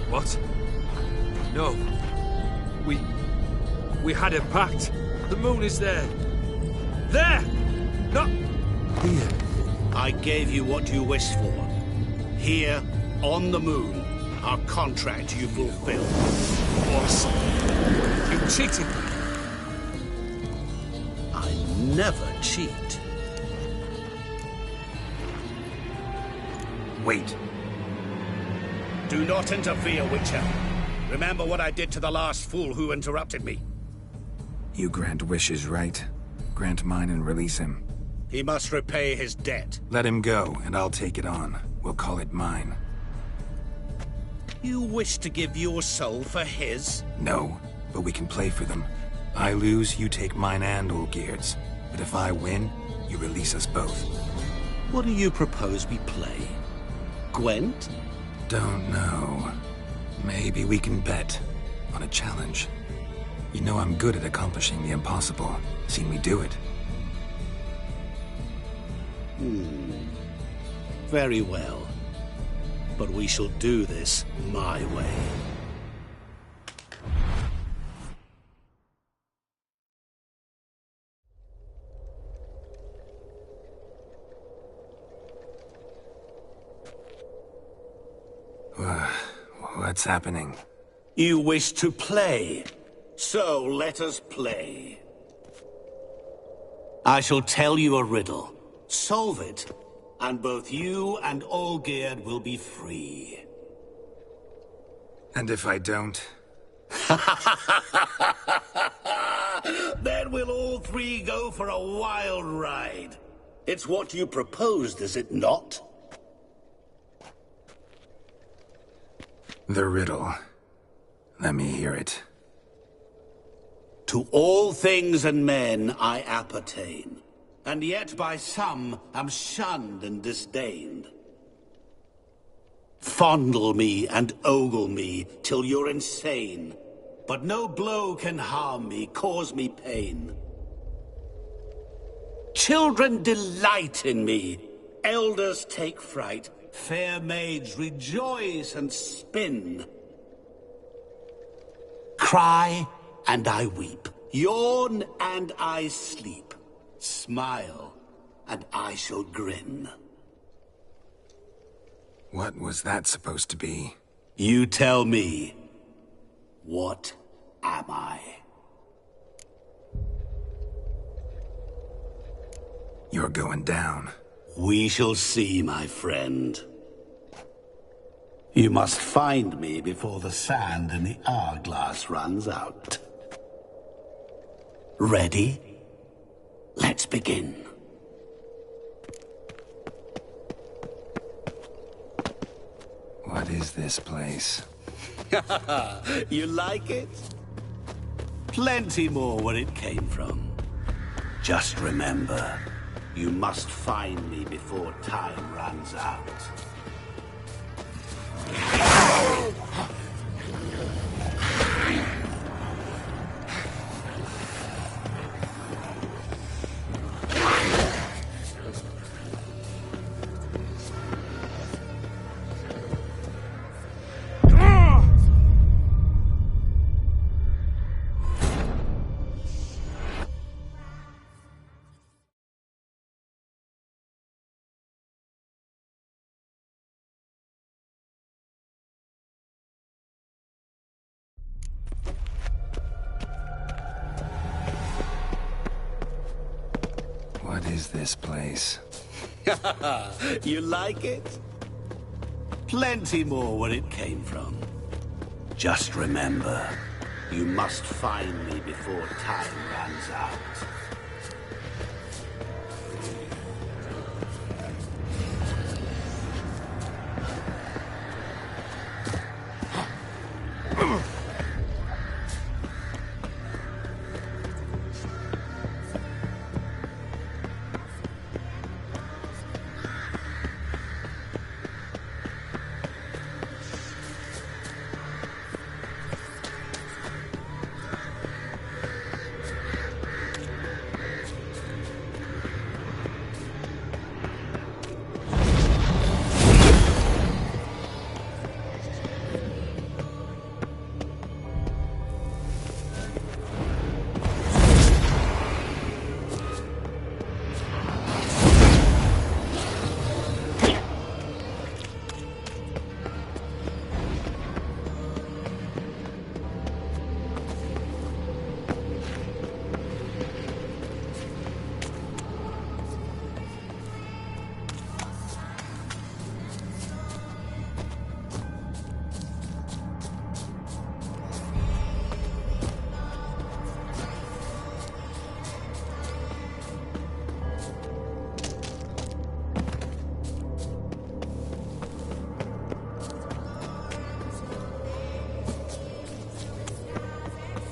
What? No. We had a pact. The moon is there. There! Not here. I gave you what you wished for. Here, on the moon, our contract you fulfilled. Awesome. You cheated me. I never cheat. Wait. Do not interfere, Witcher. Remember what I did to the last fool who interrupted me. You grant wishes, right? Grant mine and release him. He must repay his debt. Let him go, and I'll take it on. We'll call it mine. You wish to give your soul for his? No, but we can play for them. I lose, you take mine and Olgierd's. But if I win, you release us both. What do you propose we play? Gwent? Don't know. Maybe we can bet on a challenge. You know I'm good at accomplishing the impossible. Seen me do it. Very well. But we shall do this my way. What's happening? You wish to play, so let us play. I shall tell you a riddle. Solve it, and both you and Olgierd will be free. And if I don't? Then we'll all three go for a wild ride. It's what you proposed, is it not? The riddle. Let me hear it. To all things and men I appertain, and yet by some am shunned and disdained. Fondle me and ogle me till you're insane, but no blow can harm me, cause me pain. Children delight in me, elders take fright, fair maids rejoice and spin. Cry and I weep, yawn and I sleep, smile and I shall grin. What was that supposed to be? You tell me, what am I? You're going down. We shall see, my friend. You must find me before the sand in the hourglass runs out. Ready? Let's begin. What is this place? You like it? Plenty more where it came from. Just remember, you must find me before time runs out. What is this place? You like it? Plenty more where it came from. Just remember, you must find me before time runs out.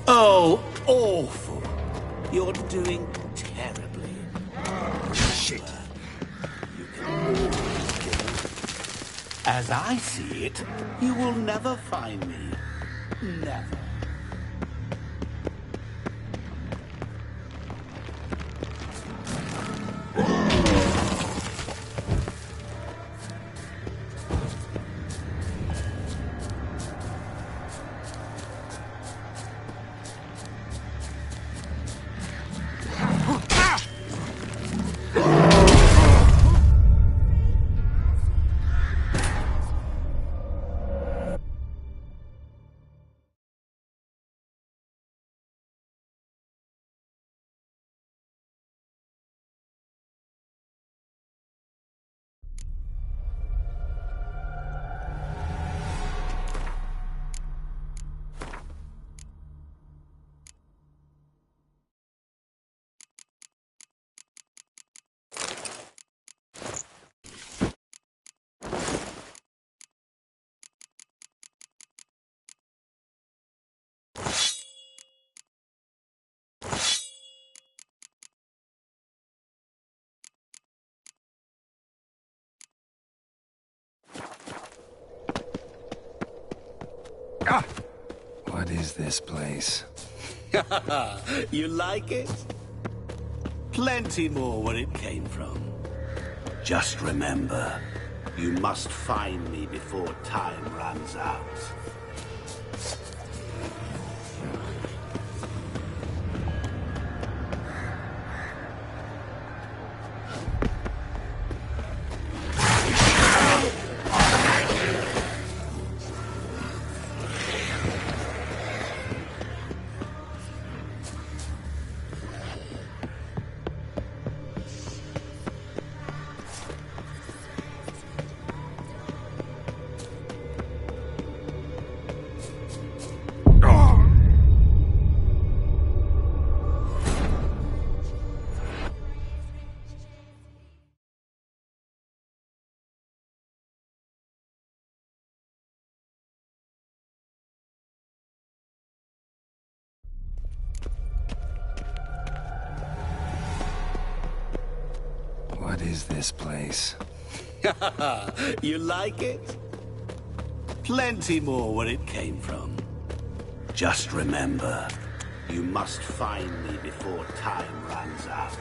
Oh, awful. You're doing terribly. Shit. You can always do. As I see it, you will never find me. Never. is this place? You like it? Plenty more where it came from. Just remember, you must find me before time runs out. What is this place? You like it? Plenty more where it came from. Just remember, you must find me before time runs out.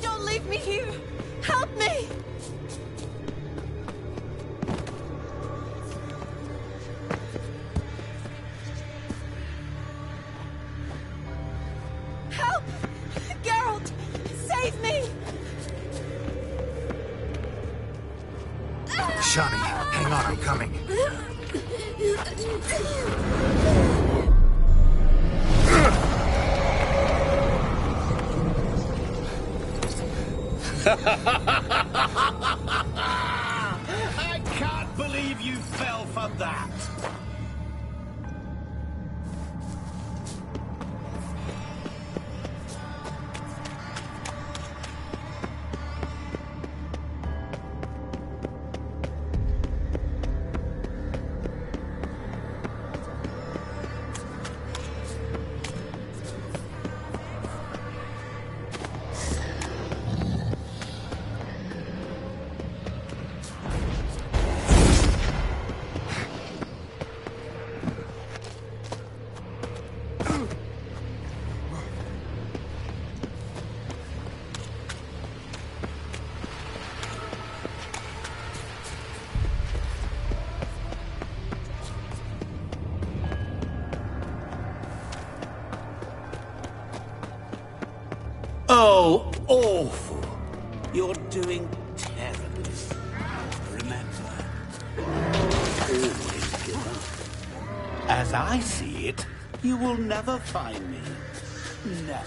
Don't leave me here! Help me! Help! Geralt! Save me! Shani, hang on, I'm coming. I can't believe you fell for that! Oh, awful. You're doing terribly. Remember, always give up. As I see it, you will never find me. Never.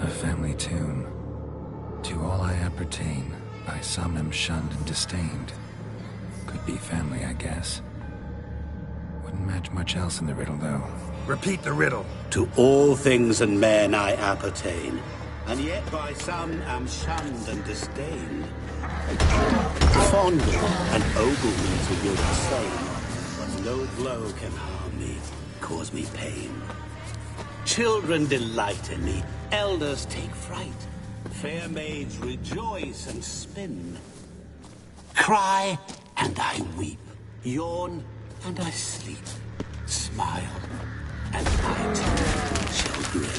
A family tune. To all I appertain, by some am shunned and disdained. Could be family, I guess. Wouldn't match much else in the riddle, though. Repeat the riddle. To all things and men I appertain, and yet by some am shunned and disdained. Fondle and ogle me to your same, but no blow can harm me, cause me pain. Children delight in me, elders take fright, fair maids rejoice and spin. Cry and I weep, yawn and I sleep, smile and I too shall grin.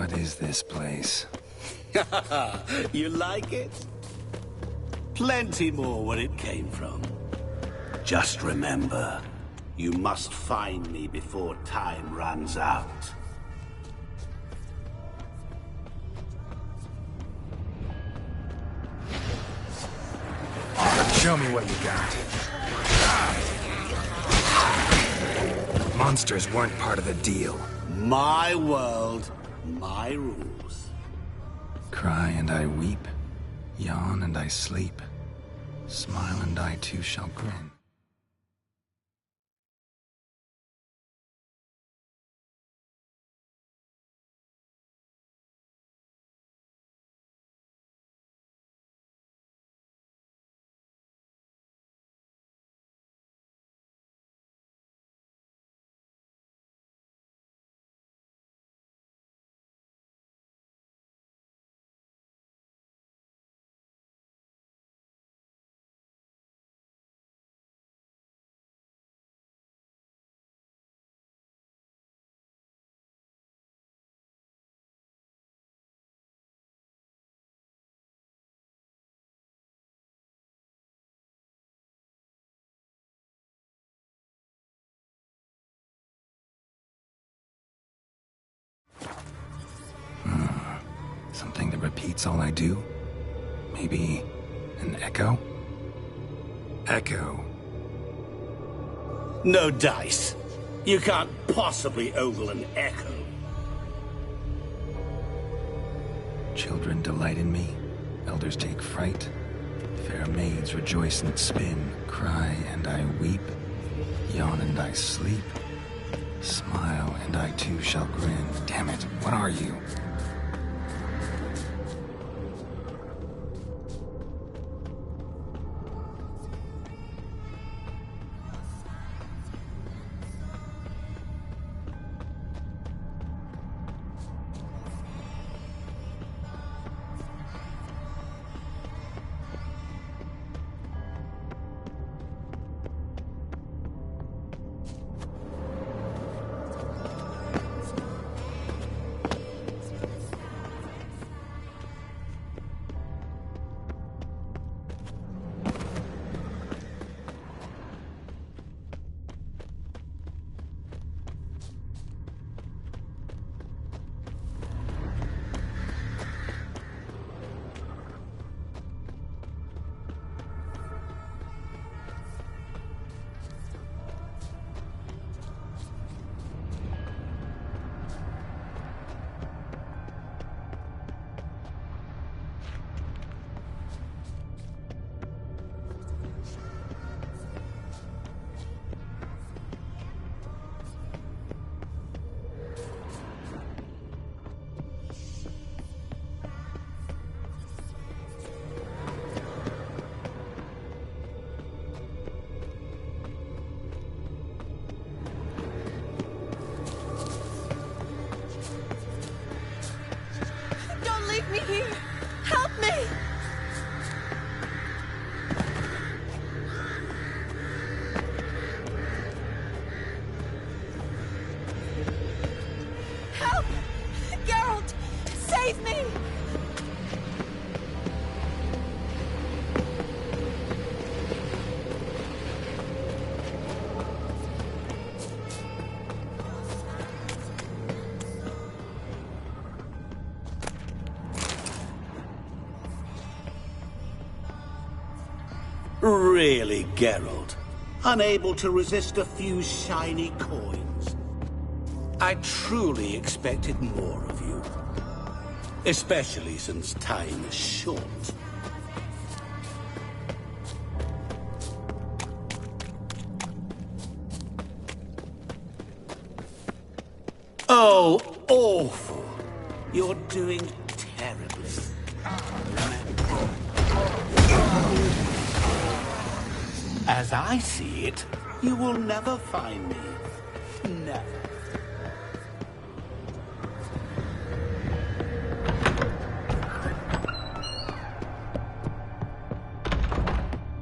What is this place? You like it? Plenty more where it came from. Just remember, you must find me before time runs out. Show me what you got. Monsters weren't part of the deal. My world, my rules. Cry and I weep, yawn and I sleep, smile and I too shall grin. Something that repeats all I do? Maybe an echo? Echo. No dice. You can't possibly ogle an echo. Children delight in me, elders take fright. Fair maids rejoice and spin, cry and I weep, yawn and I sleep, smile and I too shall grin. Damn it, what are you? Me here! Help me! Help! Geralt! Save me! Really, Geralt? Unable to resist a few shiny coins? I truly expected more of you. Especially since time is short. Oh, awful. You're doing terribly. As I see it, you will never find me. Never.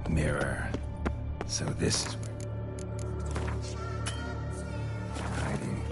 Mirror. So this is hiding.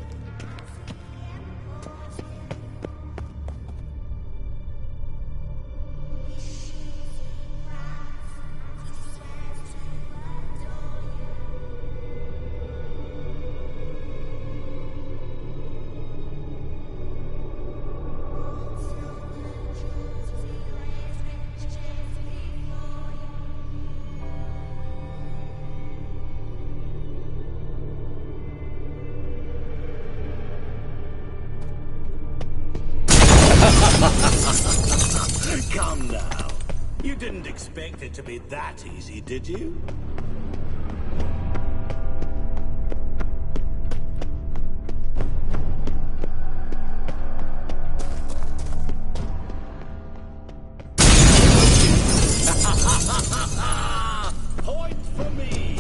Come now. You didn't expect it to be that easy, did you? Point for me!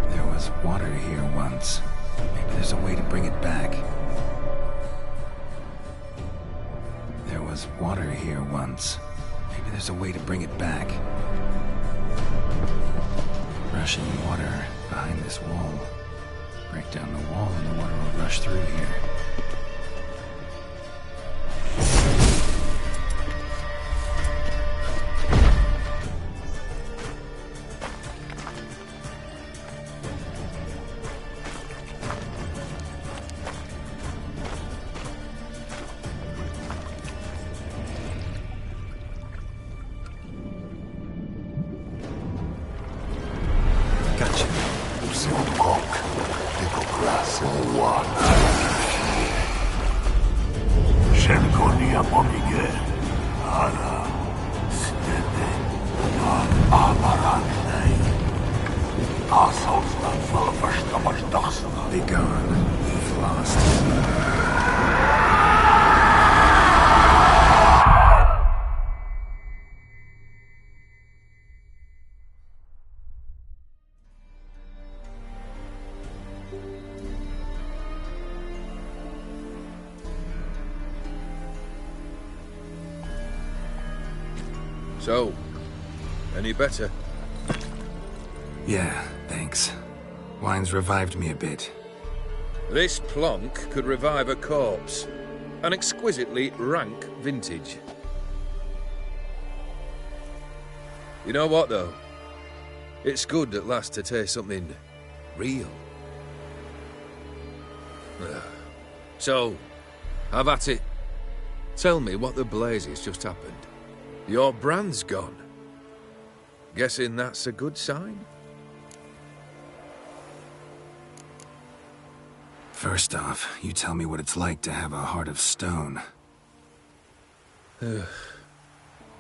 There was water here once. Maybe there's a way to bring it back. There was water here once. Maybe there's a way to bring it back. Rushing water behind this wall. Break down the wall and the water will rush through here. Be gone. You've lost. So, any better? Yeah, thanks. Wine's revived me a bit. This plonk could revive a corpse. An exquisitely rank vintage. You know what, though? It's good at last to taste something real. So, have at it. Tell me what the blazes just happened. Your brand's gone. Guessing that's a good sign? First off, you tell me what it's like to have a heart of stone.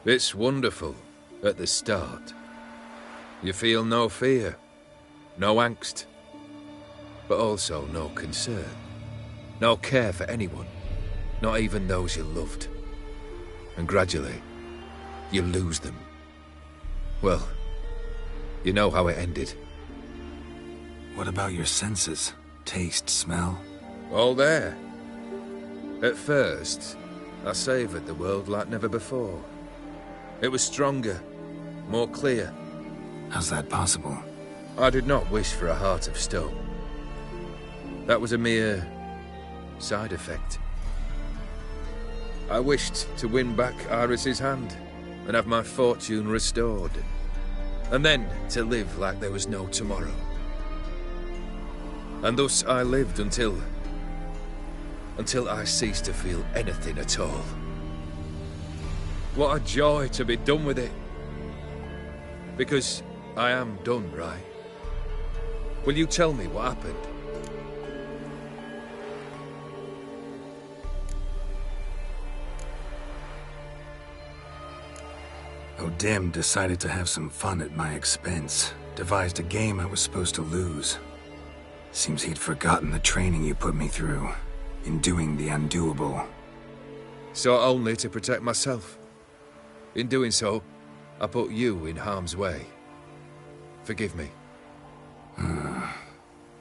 It's wonderful at the start. You feel no fear, no angst, but also no concern, no care for anyone, not even those you loved. And gradually, you lose them. Well, you know how it ended. What about your senses? Taste, smell? All there. At first, I savoured the world like never before. It was stronger, more clear. How's that possible? I did not wish for a heart of stone. That was a mere side effect. I wished to win back Iris's hand and have my fortune restored. And then to live like there was no tomorrow. And thus I lived until I ceased to feel anything at all. What a joy to be done with it. Because I am done, right? Will you tell me what happened? O'Dim decided to have some fun at my expense. Devised a game I was supposed to lose. Seems he'd forgotten the training you put me through, in doing the undoable. Sought only to protect myself. In doing so, I put you in harm's way. Forgive me.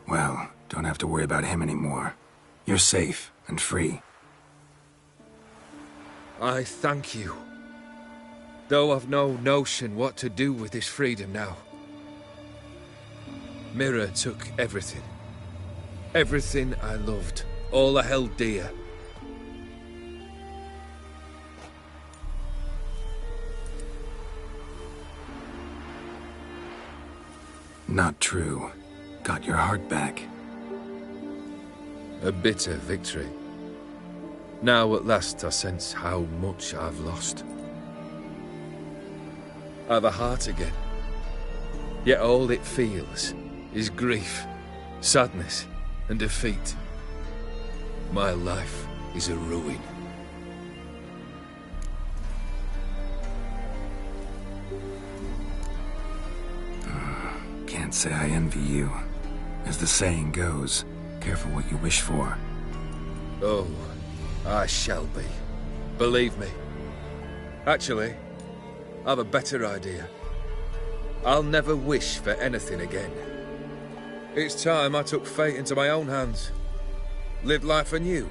Well, don't have to worry about him anymore. You're safe and free. I thank you. Though I've no notion what to do with this freedom now. Mira took everything. Everything I loved. All I held dear. Not true. Got your heart back. A bitter victory. Now at last I sense how much I've lost. I've a heart again. Yet all it feels is grief, sadness, and defeat. My life is a ruin. Can't say I envy you. As the saying goes, careful what you wish for. Oh, I shall be. Believe me. Actually, I've a better idea. I'll never wish for anything again. It's time I took fate into my own hands. Lived life anew.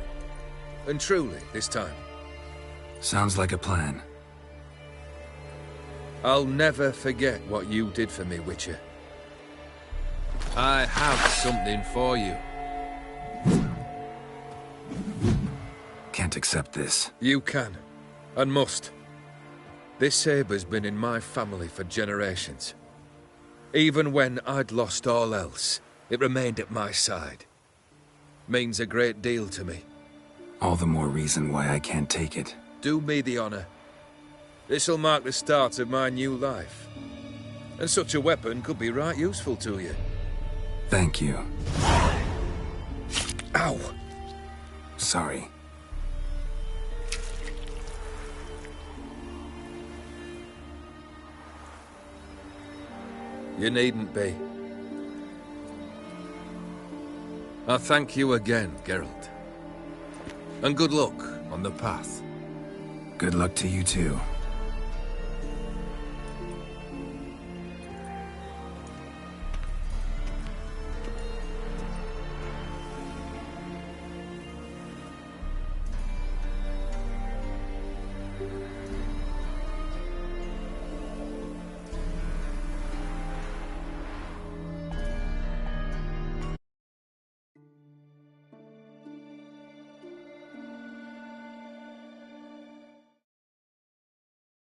And truly, this time. Sounds like a plan. I'll never forget what you did for me, Witcher. I have something for you. Can't accept this. You can, and must. This sabre's been in my family for generations. Even when I'd lost all else, it remained at my side. Means a great deal to me. All the more reason why I can't take it. Do me the honor. This'll mark the start of my new life. And such a weapon could be right useful to you. Thank you. Ow! Sorry. You needn't be. I thank you again, Geralt. And good luck on the path. Good luck to you too.